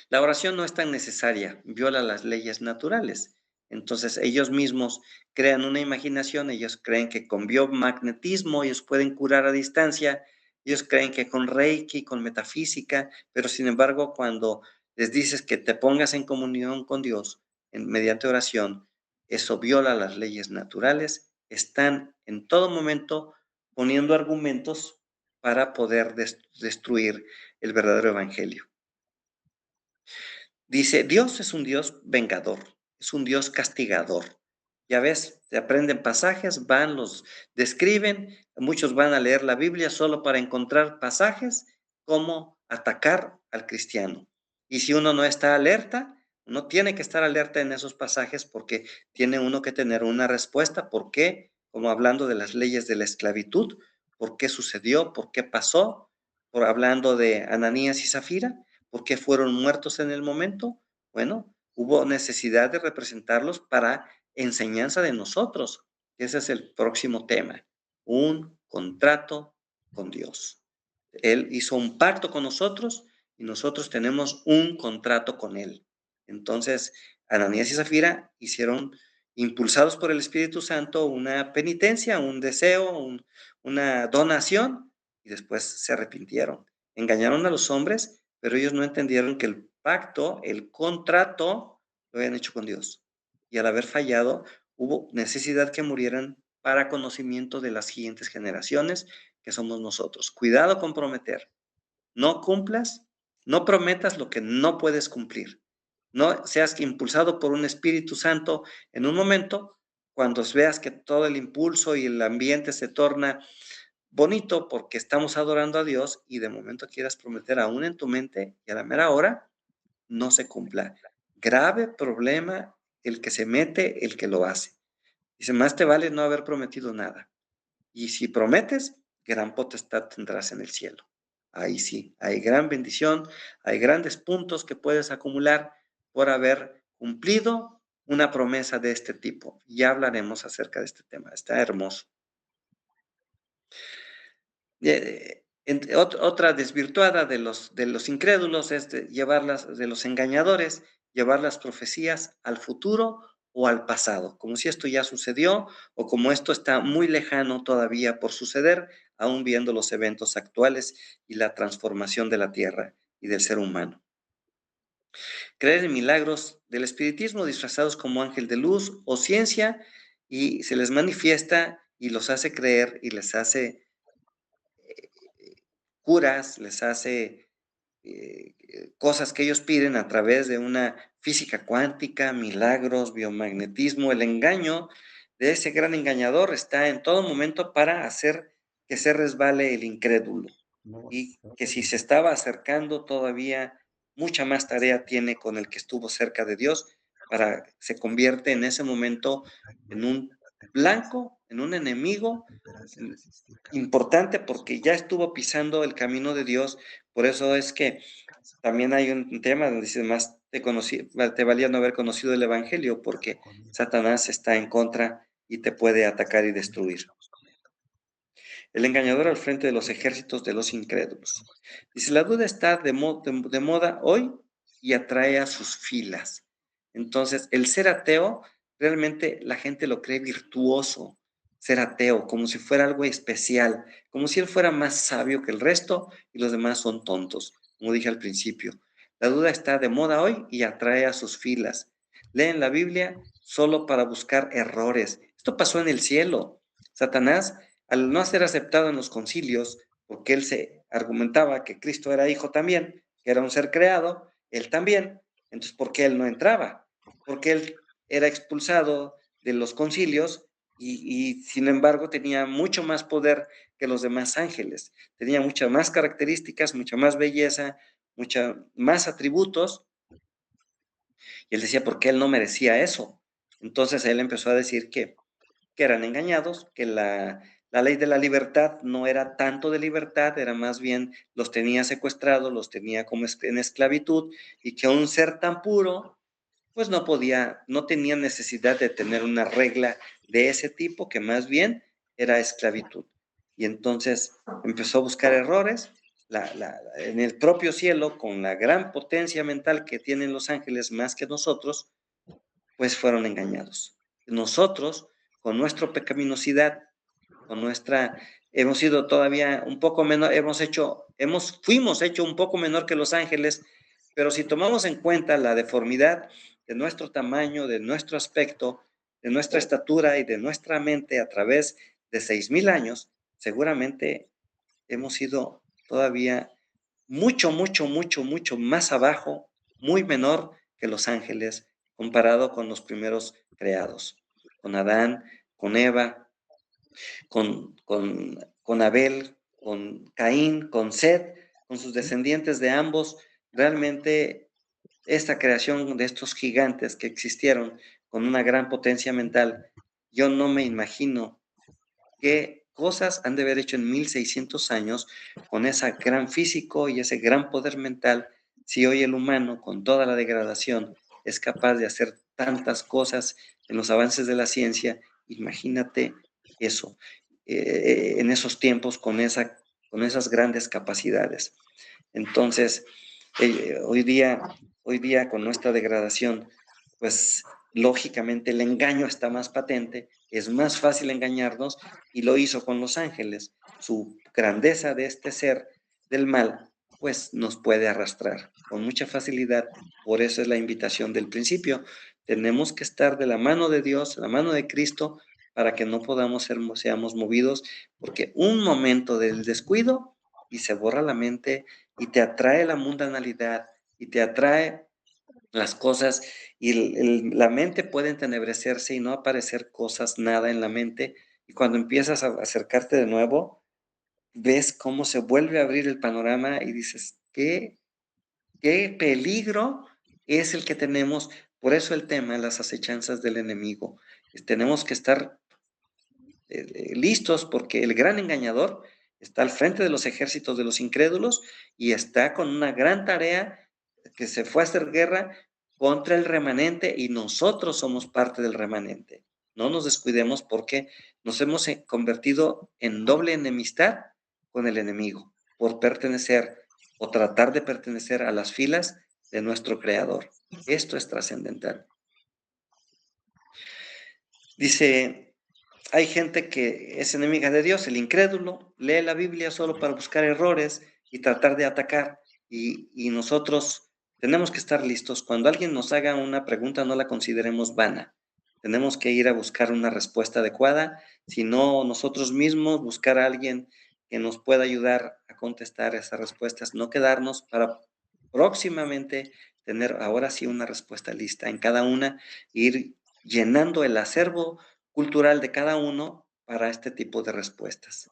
La oración no es tan necesaria, viola las leyes naturales. Entonces ellos mismos crean una imaginación, ellos creen que con biomagnetismo ellos pueden curar a distancia, ellos creen que con Reiki, con metafísica, pero sin embargo cuando les dices que te pongas en comunión con Dios mediante oración, eso viola las leyes naturales, están en todo momento poniendo argumentos para poder destruir el verdadero evangelio. Dice, Dios es un Dios vengador, es un Dios castigador. Ya ves, se aprenden pasajes, van, los describen, muchos van a leer la Biblia solo para encontrar pasajes como atacar al cristiano. Y si uno no está alerta, uno tiene que estar alerta en esos pasajes porque tiene uno que tener una respuesta. ¿Por qué? Como hablando de las leyes de la esclavitud, ¿por qué sucedió? ¿Por qué pasó? Por hablando de Ananías y Zafira, ¿por qué fueron muertos en el momento? Bueno, hubo necesidad de representarlos para enseñanza de nosotros. Ese es el próximo tema. Un contrato con Dios. Él hizo un pacto con nosotros y nosotros tenemos un contrato con Él. Entonces, Ananías y Zafira hicieron, impulsados por el Espíritu Santo, una penitencia, un deseo, una donación, y después se arrepintieron. Engañaron a los hombres, pero ellos no entendieron que el pacto, el contrato, lo habían hecho con Dios. Y al haber fallado, hubo necesidad que murieran para conocimiento de las siguientes generaciones, que somos nosotros. Cuidado con prometer. No cumplas, no prometas lo que no puedes cumplir. No seas impulsado por un Espíritu Santo en un momento, cuando veas que todo el impulso y el ambiente se torna bonito porque estamos adorando a Dios y de momento quieras prometer aún en tu mente y a la mera hora no se cumpla. Grave problema el que se mete, el que lo hace. Dice, más te vale no haber prometido nada. Y si prometes, gran potestad tendrás en el cielo. Ahí sí, hay gran bendición, hay grandes puntos que puedes acumular por haber cumplido una promesa de este tipo. Ya hablaremos acerca de este tema, está hermoso. Otra desvirtuada de los incrédulos es de los engañadores, llevar las profecías al futuro o al pasado, como si esto ya sucedió o como esto está muy lejano todavía por suceder, aún viendo los eventos actuales y la transformación de la tierra y del ser humano. Creer en milagros del espiritismo disfrazados como ángel de luz o ciencia, y se les manifiesta y los hace creer y les hace curas, les hace cosas que ellos piden a través de una física cuántica, milagros, biomagnetismo. El engaño de ese gran engañador está en todo momento para hacer que se resbale el incrédulo y que si se estaba acercando todavía mucha más tarea tiene con el que estuvo cerca de Dios para se convierte en ese momento en un blanco, en un enemigo importante porque ya estuvo pisando el camino de Dios. Por eso es que también hay un tema donde dice, más te valía no haber conocido el evangelio porque Satanás está en contra y te puede atacar y destruir. El engañador al frente de los ejércitos de los incrédulos. Dice, la duda está de moda hoy y atrae a sus filas. Entonces, el ser ateo, realmente la gente lo cree virtuoso, ser ateo, como si fuera algo especial, como si él fuera más sabio que el resto y los demás son tontos, como dije al principio. La duda está de moda hoy y atrae a sus filas. Leen la Biblia solo para buscar errores. Esto pasó en el cielo. Satanás, al no ser aceptado en los concilios, porque él se argumentaba que Cristo era hijo también, que era un ser creado, él también, entonces ¿por qué él no entraba? Porque él era expulsado de los concilios y sin embargo tenía mucho más poder que los demás ángeles, tenía muchas más características, mucha más belleza, muchos más atributos, y él decía, ¿por qué él no merecía eso? Entonces él empezó a decir que eran engañados, que la ley de la libertad no era tanto de libertad, era más bien los tenía secuestrados, los tenía como en esclavitud, y que un ser tan puro, pues no tenía necesidad de tener una regla de ese tipo, que más bien era esclavitud. Y entonces empezó a buscar errores en el propio cielo, con la gran potencia mental que tienen los ángeles más que nosotros, pues fueron engañados. Nosotros, con nuestra pecaminosidad, hemos sido todavía un poco menor, fuimos hecho un poco menor que los ángeles, pero si tomamos en cuenta la deformidad de nuestro tamaño, de nuestro aspecto, de nuestra estatura y de nuestra mente a través de 6,000 años, seguramente hemos ido todavía mucho, mucho, mucho, mucho más abajo, muy menor que los ángeles, comparado con los primeros creados, con Adán, con Eva, con Abel, con Caín, con Set, con sus descendientes de ambos. Realmente esta creación de estos gigantes que existieron con una gran potencia mental, yo no me imagino qué cosas han de haber hecho en 1600 años con ese gran físico y ese gran poder mental, si hoy el humano, con toda la degradación, es capaz de hacer tantas cosas en los avances de la ciencia. Imagínate eso, en esos tiempos con esas grandes capacidades. Entonces, hoy día con nuestra degradación, pues lógicamente el engaño está más patente, es más fácil engañarnos, y lo hizo con los ángeles. Su grandeza de este ser del mal, pues nos puede arrastrar con mucha facilidad. Por eso es la invitación del principio. Tenemos que estar de la mano de Dios, la mano de Cristo, para que no seamos movidos, porque un momento del descuido y se borra la mente y te atrae la mundanalidad y te atrae las cosas, y la mente puede entenebrecerse y no aparecer cosas, nada en la mente, y cuando empiezas a acercarte de nuevo, ves cómo se vuelve a abrir el panorama y dices, qué peligro es el que tenemos. Por eso el tema, las acechanzas del enemigo. Tenemos que estar listos, porque el gran engañador está al frente de los ejércitos de los incrédulos y está con una gran tarea, que se fue a hacer guerra contra el remanente, y nosotros somos parte del remanente. No nos descuidemos, porque nos hemos convertido en doble enemistad con el enemigo por pertenecer o tratar de pertenecer a las filas de nuestro Creador. Esto es trascendental. Dice, hay gente que es enemiga de Dios, el incrédulo, lee la Biblia solo para buscar errores y tratar de atacar, y nosotros tenemos que estar listos. Cuando alguien nos haga una pregunta, no la consideremos vana. Tenemos que ir a buscar una respuesta adecuada, si no nosotros mismos buscar a alguien que nos pueda ayudar a contestar esas respuestas, no quedarnos para próximamente tener ahora sí una respuesta lista en cada una, ir llenando el acervo cultural de cada uno para este tipo de respuestas.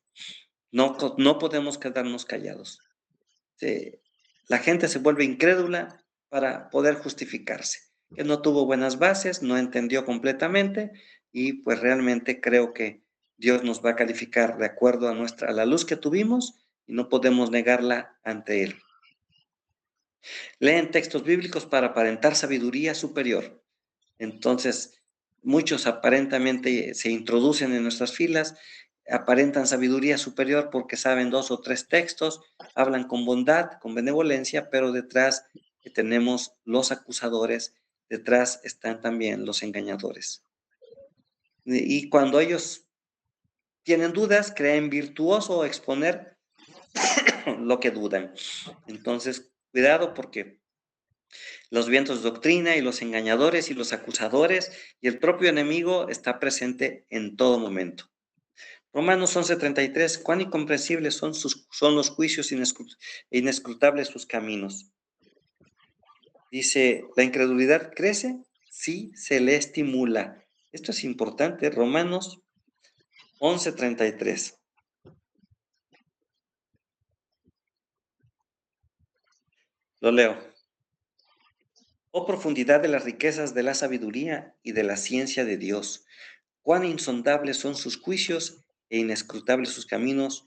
No podemos quedarnos callados. La gente se vuelve incrédula para poder justificarse, que no tuvo buenas bases, no entendió completamente, y pues realmente creo que Dios nos va a calificar de acuerdo a la luz que tuvimos, y no podemos negarla ante Él. Leen textos bíblicos para aparentar sabiduría superior. Entonces, muchos aparentemente se introducen en nuestras filas, aparentan sabiduría superior porque saben 2 o 3 textos, hablan con bondad, con benevolencia, pero detrás tenemos los acusadores, detrás están también los engañadores. Y cuando ellos tienen dudas, creen virtuoso exponer lo que dudan. Entonces, cuidado, porque los vientos de doctrina y los engañadores y los acusadores y el propio enemigo está presente en todo momento. Romanos 11:33, cuán incomprensibles son los juicios, inescrutables sus caminos. Dice, ¿la incredulidad crece? Sí, se le estimula. Esto es importante, Romanos 11:33. Lo leo. Oh profundidad de las riquezas de la sabiduría y de la ciencia de Dios, cuán insondables son sus juicios e inescrutables sus caminos,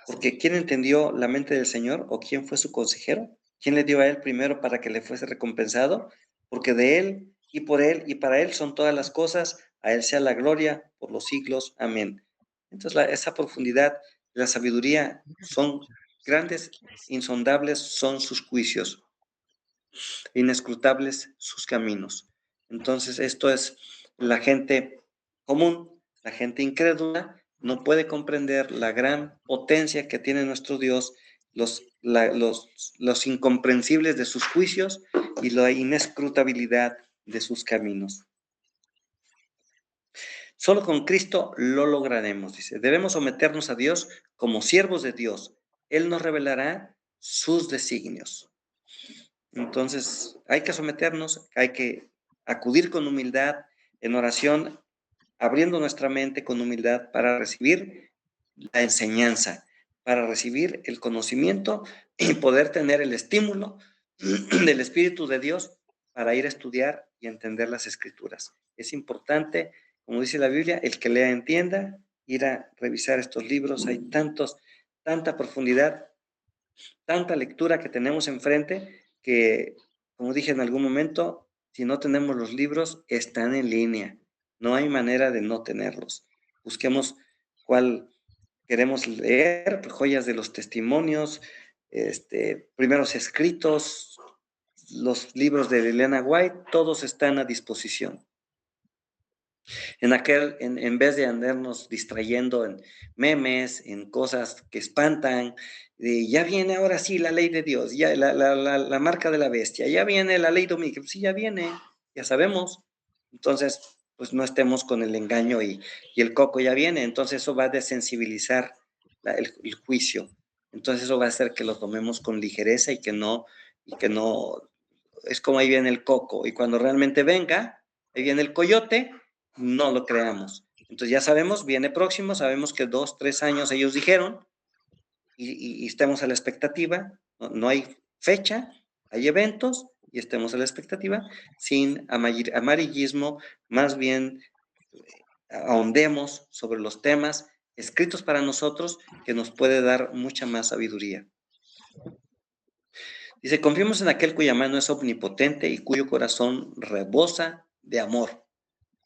porque ¿quién entendió la mente del Señor, o quién fue su consejero? ¿Quién le dio a él primero para que le fuese recompensado? Porque de él y por él y para él son todas las cosas, a él sea la gloria por los siglos. Amén. Entonces esa profundidad de la sabiduría son grandes, insondables son sus juicios, inescrutables sus caminos. Entonces esto es la gente común, la gente incrédula, no puede comprender la gran potencia que tiene nuestro Dios, los incomprensibles de sus juicios y la inescrutabilidad de sus caminos. Solo con Cristo lo lograremos, dice. Debemos someternos a Dios como siervos de Dios, Él nos revelará sus designios. Entonces, hay que someternos, hay que acudir con humildad en oración, abriendo nuestra mente con humildad para recibir la enseñanza, para recibir el conocimiento y poder tener el estímulo del Espíritu de Dios para ir a estudiar y entender las Escrituras. Es importante, como dice la Biblia, el que lea entienda, ir a revisar estos libros. Hay tanta profundidad, tanta lectura que tenemos enfrente que, como dije en algún momento, si no tenemos los libros, están en línea. No hay manera de no tenerlos. Busquemos cuál queremos leer, joyas de los testimonios, primeros escritos, los libros de Elena White, todos están a disposición. En vez de andarnos distrayendo en memes, en cosas que espantan, ya viene ahora sí la ley de Dios, ya la marca de la bestia, ya viene la ley dominica, sí, ya viene, ya sabemos. Entonces, pues no estemos con el engaño y el coco ya viene, entonces eso va a desensibilizar el juicio. Entonces eso va a hacer que lo tomemos con ligereza y que no, es como ahí viene el coco, y cuando realmente venga, ahí viene el coyote, no lo creamos. Entonces ya sabemos, viene próximo, sabemos que 2, 3 años ellos dijeron, y estemos a la expectativa, no hay fecha, hay eventos, y estemos a la expectativa, sin amarillismo, más bien ahondemos sobre los temas escritos para nosotros, que nos puede dar mucha más sabiduría. Dice, confiemos en aquel cuya mano es omnipotente y cuyo corazón rebosa de amor.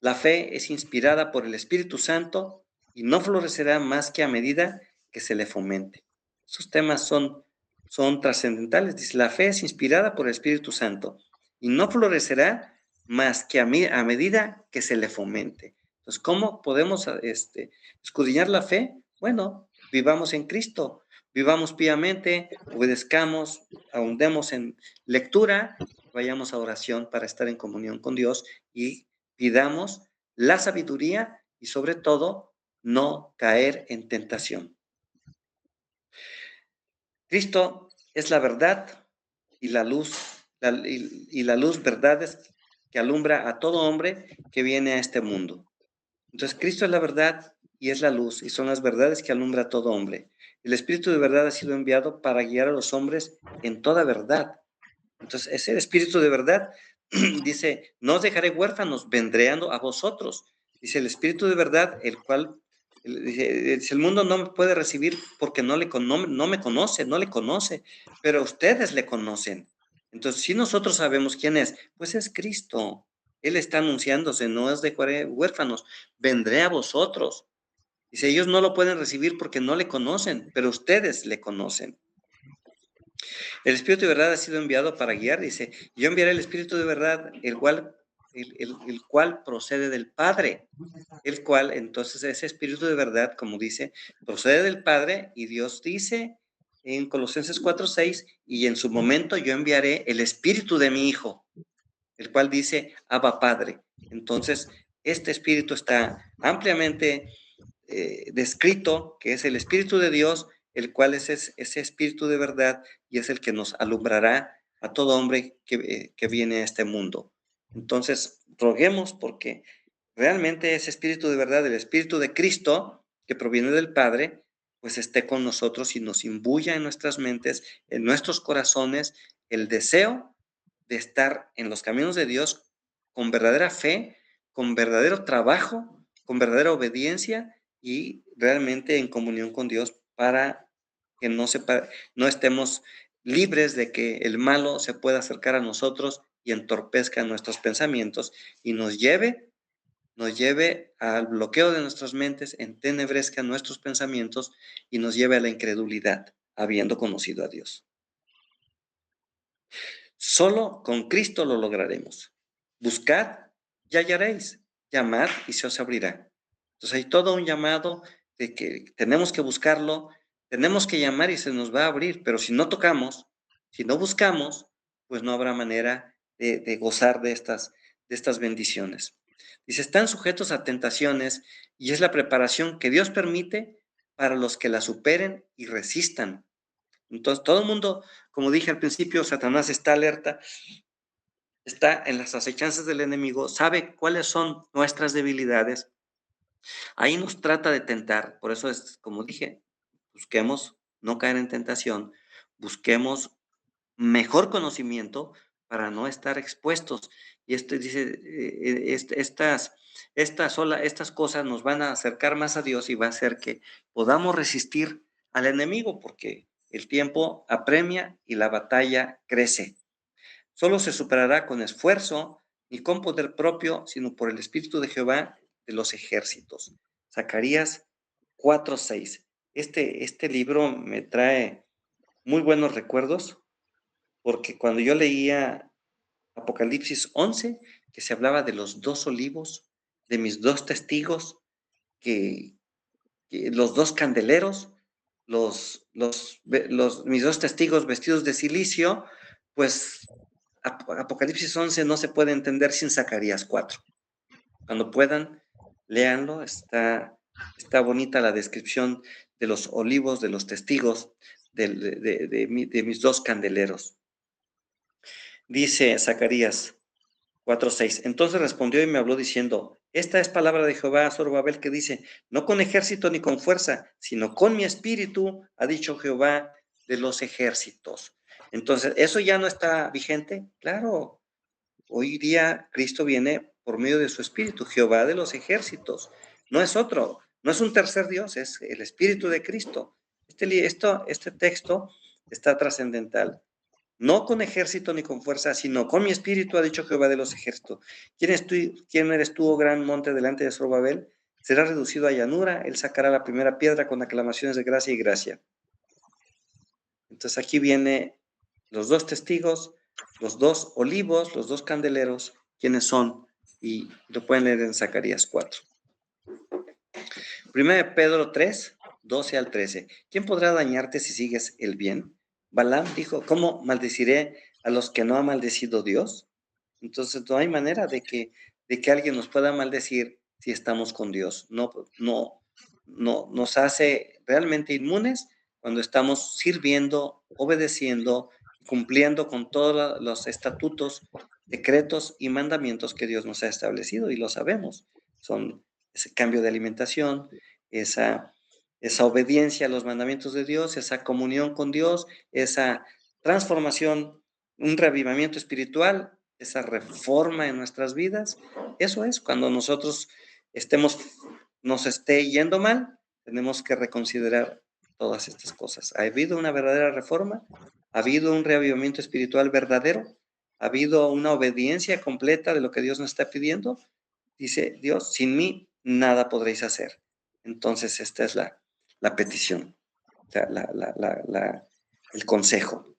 La fe es inspirada por el Espíritu Santo y no florecerá más que a medida que se le fomente. Esos temas son trascendentales. Dice, la fe es inspirada por el Espíritu Santo y no florecerá más que a medida que se le fomente. Entonces, ¿cómo podemos escudriñar la fe? Bueno, vivamos en Cristo, vivamos piamente, obedezcamos, ahondemos en lectura, vayamos a oración para estar en comunión con Dios y pidamos la sabiduría y sobre todo no caer en tentación. Cristo es la verdad y la luz, y la luz verdades que alumbra a todo hombre que viene a este mundo. Entonces Cristo es la verdad y es la luz y son las verdades que alumbra a todo hombre. El Espíritu de verdad ha sido enviado para guiar a los hombres en toda verdad. Entonces ese Espíritu de verdad dice, no os dejaré huérfanos, vendré a vosotros. Dice el Espíritu de verdad, el cual, dice, el mundo no me puede recibir porque no me conoce, no le conoce, pero ustedes le conocen. Entonces, si nosotros sabemos quién es, pues es Cristo. Él está anunciándose, no os dejaré huérfanos, vendré a vosotros. Dice, ellos no lo pueden recibir porque no le conocen, pero ustedes le conocen. El Espíritu de verdad ha sido enviado para guiar, dice, yo enviaré el Espíritu de verdad, el cual procede del Padre, el cual, entonces, ese Espíritu de verdad, como dice, procede del Padre, y Dios dice en Colosenses 4:6, y en su momento yo enviaré el Espíritu de mi Hijo, el cual dice, Abba Padre. Entonces, este Espíritu está ampliamente descrito, que es el Espíritu de Dios, el cual es ese Espíritu de verdad y es el que nos alumbrará a todo hombre que viene a este mundo. Entonces, roguemos porque realmente ese Espíritu de verdad, el Espíritu de Cristo, que proviene del Padre, pues esté con nosotros y nos imbuya en nuestras mentes, en nuestros corazones, el deseo de estar en los caminos de Dios con verdadera fe, con verdadero trabajo, con verdadera obediencia y realmente en comunión con Dios para que no estemos libres de que el malo se pueda acercar a nosotros y entorpezca nuestros pensamientos y nos lleve al bloqueo de nuestras mentes, entenebrezca nuestros pensamientos y nos lleve a la incredulidad, habiendo conocido a Dios. Solo con Cristo lo lograremos. Buscad y hallaréis, llamad y se os abrirá. Entonces hay todo un llamado de que tenemos que buscarlo, tenemos que llamar y se nos va a abrir, pero si no tocamos, si no buscamos, pues no habrá manera de gozar de estas bendiciones. Dice, están sujetos a tentaciones y es la preparación que Dios permite para los que la superen y resistan. Entonces, todo el mundo, como dije al principio, Satanás está alerta, está en las acechanzas del enemigo, sabe cuáles son nuestras debilidades. Ahí nos trata de tentar. Por eso es, como dije, busquemos no caer en tentación, busquemos mejor conocimiento para no estar expuestos. Y dice, estas cosas nos van a acercar más a Dios y va a hacer que podamos resistir al enemigo, porque el tiempo apremia y la batalla crece. Solo se superará con esfuerzo y con poder propio, sino por el Espíritu de Jehová de los ejércitos. Zacarías 4:6. Este libro me trae muy buenos recuerdos, porque cuando yo leía Apocalipsis 11, que se hablaba de los 2 olivos, de mis 2 testigos, que los 2 candeleros, mis 2 testigos vestidos de silicio, pues Apocalipsis 11 no se puede entender sin Zacarías 4. Cuando puedan, léanlo, está bonita la descripción de los olivos, de los testigos, de mis 2 candeleros. Dice Zacarías 4:6. Entonces respondió y me habló diciendo: esta es palabra de Jehová a Zorobabel, que dice: no con ejército ni con fuerza, sino con mi espíritu, ha dicho Jehová de los ejércitos. Entonces, ¿eso ya no está vigente? Claro, hoy día Cristo viene por medio de su espíritu, Jehová de los ejércitos. No es otro, no es un tercer Dios, es el espíritu de Cristo. Este texto está trascendental. No con ejército ni con fuerza, sino con mi espíritu, ha dicho Jehová de los ejércitos. ¿Quién eres tú, oh gran monte, delante de Zorobabel? Será reducido a llanura, él sacará la primera piedra con aclamaciones de gracia y gracia. Entonces aquí viene los 2 testigos, los 2 olivos, los 2 candeleros, ¿quiénes son? Y lo pueden leer en Zacarías 4. 1 Pedro 3, 12 al 13. ¿Quién podrá dañarte si sigues el bien? Balaam dijo: ¿cómo maldeciré a los que no ha maldecido Dios? Entonces no hay manera de que alguien nos pueda maldecir si estamos con Dios. No nos hace realmente inmunes cuando estamos sirviendo, obedeciendo, cumpliendo con todos los estatutos, decretos y mandamientos que Dios nos ha establecido, y lo sabemos. Son ese cambio de alimentación, esa obediencia a los mandamientos de Dios, esa comunión con Dios, esa transformación, un reavivamiento espiritual, esa reforma en nuestras vidas. Eso es, cuando nosotros nos esté yendo mal, tenemos que reconsiderar todas estas cosas. ¿Ha habido una verdadera reforma? ¿Ha habido un reavivamiento espiritual verdadero? ¿Ha habido una obediencia completa de lo que Dios nos está pidiendo? Dice Dios: sin mí nada podréis hacer. Entonces esta es la petición, el consejo.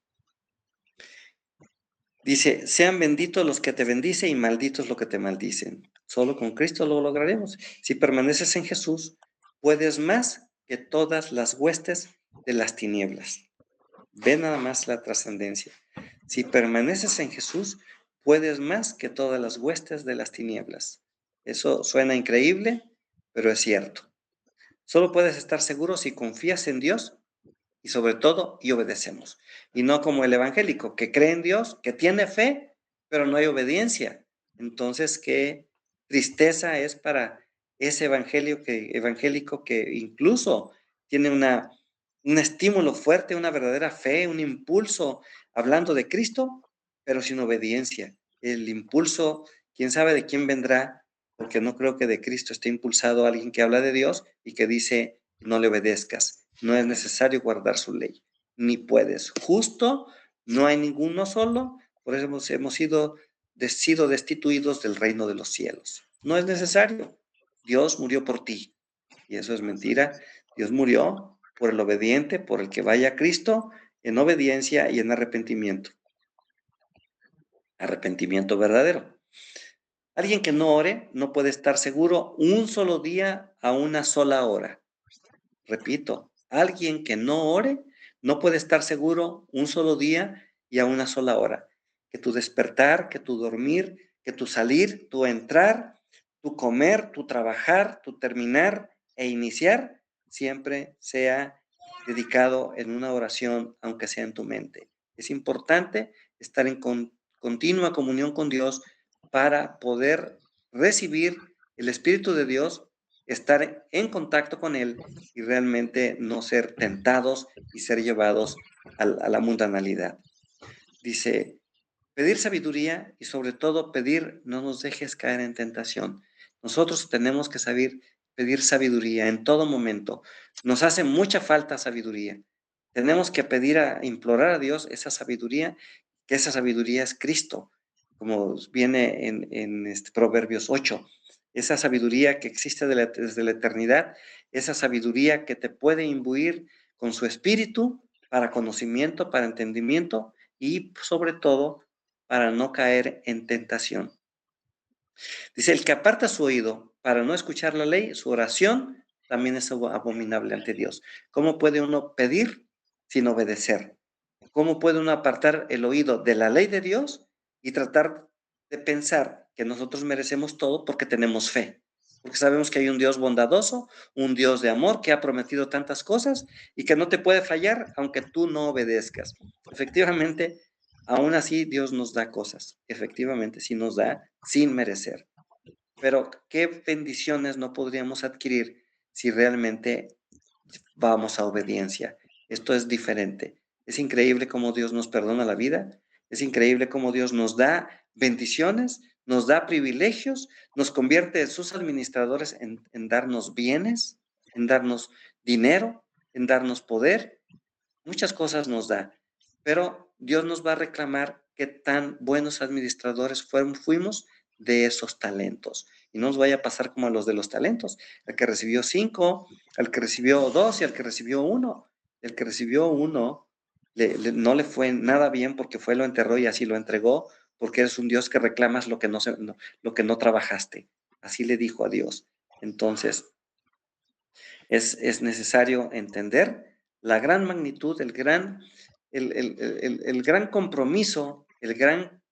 Dice: sean benditos los que te bendicen y malditos los que te maldicen. Solo con Cristo lo lograremos. Si permaneces en Jesús, puedes más que todas las huestes de las tinieblas. Ve nada más la trascendencia. Si permaneces en Jesús, puedes más que todas las huestes de las tinieblas. Eso suena increíble, pero es cierto. Solo puedes estar seguro si confías en Dios y sobre todo, y obedecemos. Y no como el evangélico, que cree en Dios, que tiene fe, pero no hay obediencia. Entonces, qué tristeza es para ese evangélico que incluso tiene un estímulo fuerte, una verdadera fe, un impulso hablando de Cristo, pero sin obediencia. El impulso, quién sabe de quién vendrá, porque no creo que de Cristo esté impulsado alguien que habla de Dios y que dice: no le obedezcas. No es necesario guardar su ley, ni puedes. Justo no hay ninguno solo, por eso hemos sido destituidos del reino de los cielos. No es necesario. Dios murió por ti, y eso es mentira. Dios murió por el obediente, por el que vaya a Cristo en obediencia y en arrepentimiento. Arrepentimiento verdadero. Alguien que no ore no puede estar seguro un solo día a una sola hora. Repito, alguien que no ore no puede estar seguro un solo día y a una sola hora. Que tu despertar, que tu dormir, que tu salir, tu entrar, tu comer, tu trabajar, tu terminar e iniciar siempre sea dedicado en una oración, aunque sea en tu mente. Es importante estar en continua comunión con Dios para poder recibir el Espíritu de Dios, estar en contacto con Él y realmente no ser tentados y ser llevados a la mundanalidad. Dice, pedir sabiduría y sobre todo pedir, no nos dejes caer en tentación. Nosotros tenemos que saber pedir sabiduría en todo momento. Nos hace mucha falta sabiduría. Tenemos que pedir, implorar a Dios esa sabiduría, que esa sabiduría es Cristo, como viene en Proverbios 8. Esa sabiduría que existe desde la eternidad, esa sabiduría que te puede imbuir con su espíritu para conocimiento, para entendimiento y sobre todo para no caer en tentación. Dice, el que aparta su oído para no escuchar la ley, su oración también es abominable ante Dios. ¿Cómo puede uno pedir sin obedecer? ¿Cómo puede uno apartar el oído de la ley de Dios y tratar de pensar que nosotros merecemos todo porque tenemos fe? Porque sabemos que hay un Dios bondadoso, un Dios de amor que ha prometido tantas cosas y que no te puede fallar aunque tú no obedezcas. Efectivamente, aún así Dios nos da cosas. Efectivamente, sí nos da sin merecer. Pero ¿qué bendiciones no podríamos adquirir si realmente vamos a obediencia? Esto es diferente. Es increíble cómo Dios nos perdona la vida. Es increíble cómo Dios nos da bendiciones, nos da privilegios, nos convierte en sus administradores en darnos bienes, en darnos dinero, en darnos poder. Muchas cosas nos da, pero Dios nos va a reclamar qué tan buenos administradores fuimos de esos talentos. Y no nos vaya a pasar como a los de los talentos, el que recibió 5, al que recibió 2 y al que recibió 1. El que recibió 1 no le fue nada bien porque lo enterró y así lo entregó, porque eres un Dios que reclamas lo que lo que no trabajaste. Así le dijo a Dios. Entonces, es necesario entender la gran magnitud, el gran compromiso, el gran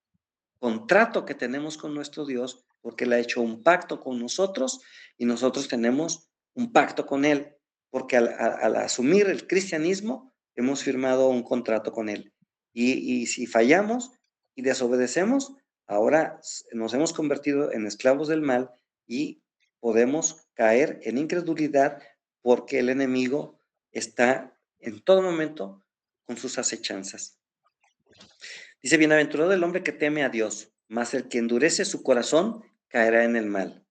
contrato que tenemos con nuestro Dios, porque Él ha hecho un pacto con nosotros y nosotros tenemos un pacto con Él, porque al asumir el cristianismo hemos firmado un contrato con Él. Y si fallamos y desobedecemos, ahora nos hemos convertido en esclavos del mal y podemos caer en incredulidad porque el enemigo está en todo momento con sus acechanzas. Dice, bienaventurado el hombre que teme a Dios, mas el que endurece su corazón caerá en el mal.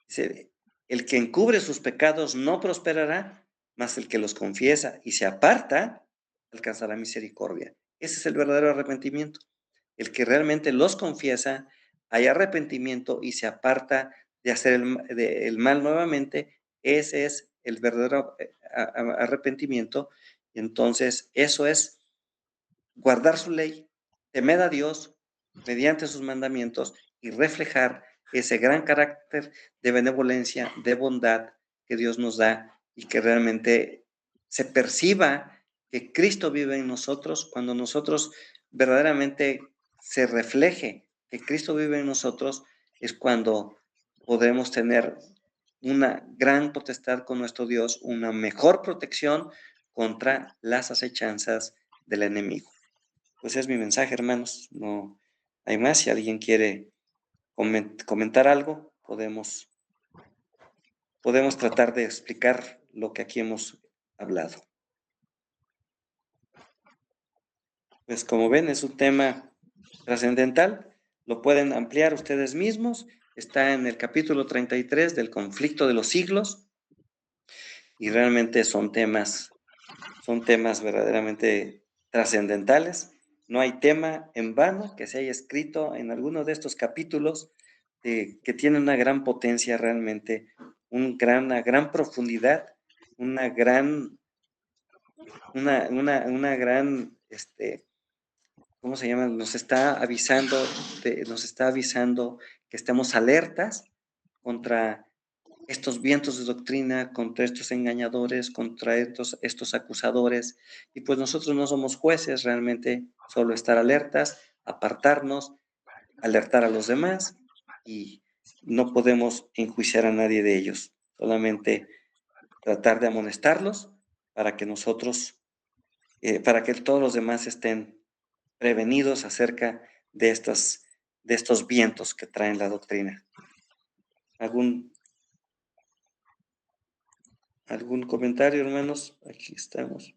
Dice, el que encubre sus pecados no prosperará, mas el que los confiesa y se aparta alcanzará misericordia. Ese es el verdadero arrepentimiento. El que realmente los confiesa, hay arrepentimiento y se aparta de hacer el mal nuevamente, ese es el verdadero arrepentimiento. Y entonces eso es guardar su ley, temer a Dios mediante sus mandamientos y reflejar ese gran carácter de benevolencia, de bondad que Dios nos da y que realmente se perciba que Cristo vive en nosotros. Cuando nosotros verdaderamente se refleje que Cristo vive en nosotros, es cuando podremos tener una gran potestad con nuestro Dios, una mejor protección contra las acechanzas del enemigo. Pues es mi mensaje, hermanos. No hay más. Si alguien quiere comentar algo, podemos tratar de explicar lo que aquí hemos hablado. Pues como ven, es un tema trascendental. Lo pueden ampliar ustedes mismos. Está en el capítulo 33 del conflicto de los siglos. Y realmente son temas verdaderamente trascendentales. No hay tema en vano que se haya escrito en alguno de estos capítulos que tiene una gran potencia realmente, una gran profundidad, una gran, ¿cómo se llama? Nos está avisando que estemos alertas contra estos vientos de doctrina, contra estos engañadores, contra estos acusadores. Y pues nosotros no somos jueces, realmente solo estar alertas, apartarnos, alertar a los demás y no podemos enjuiciar a nadie de ellos, solamente tratar de amonestarlos para que nosotros, para que todos los demás estén prevenidos acerca de estos vientos que traen la doctrina. ¿Algún comentario, hermanos? Aquí estamos.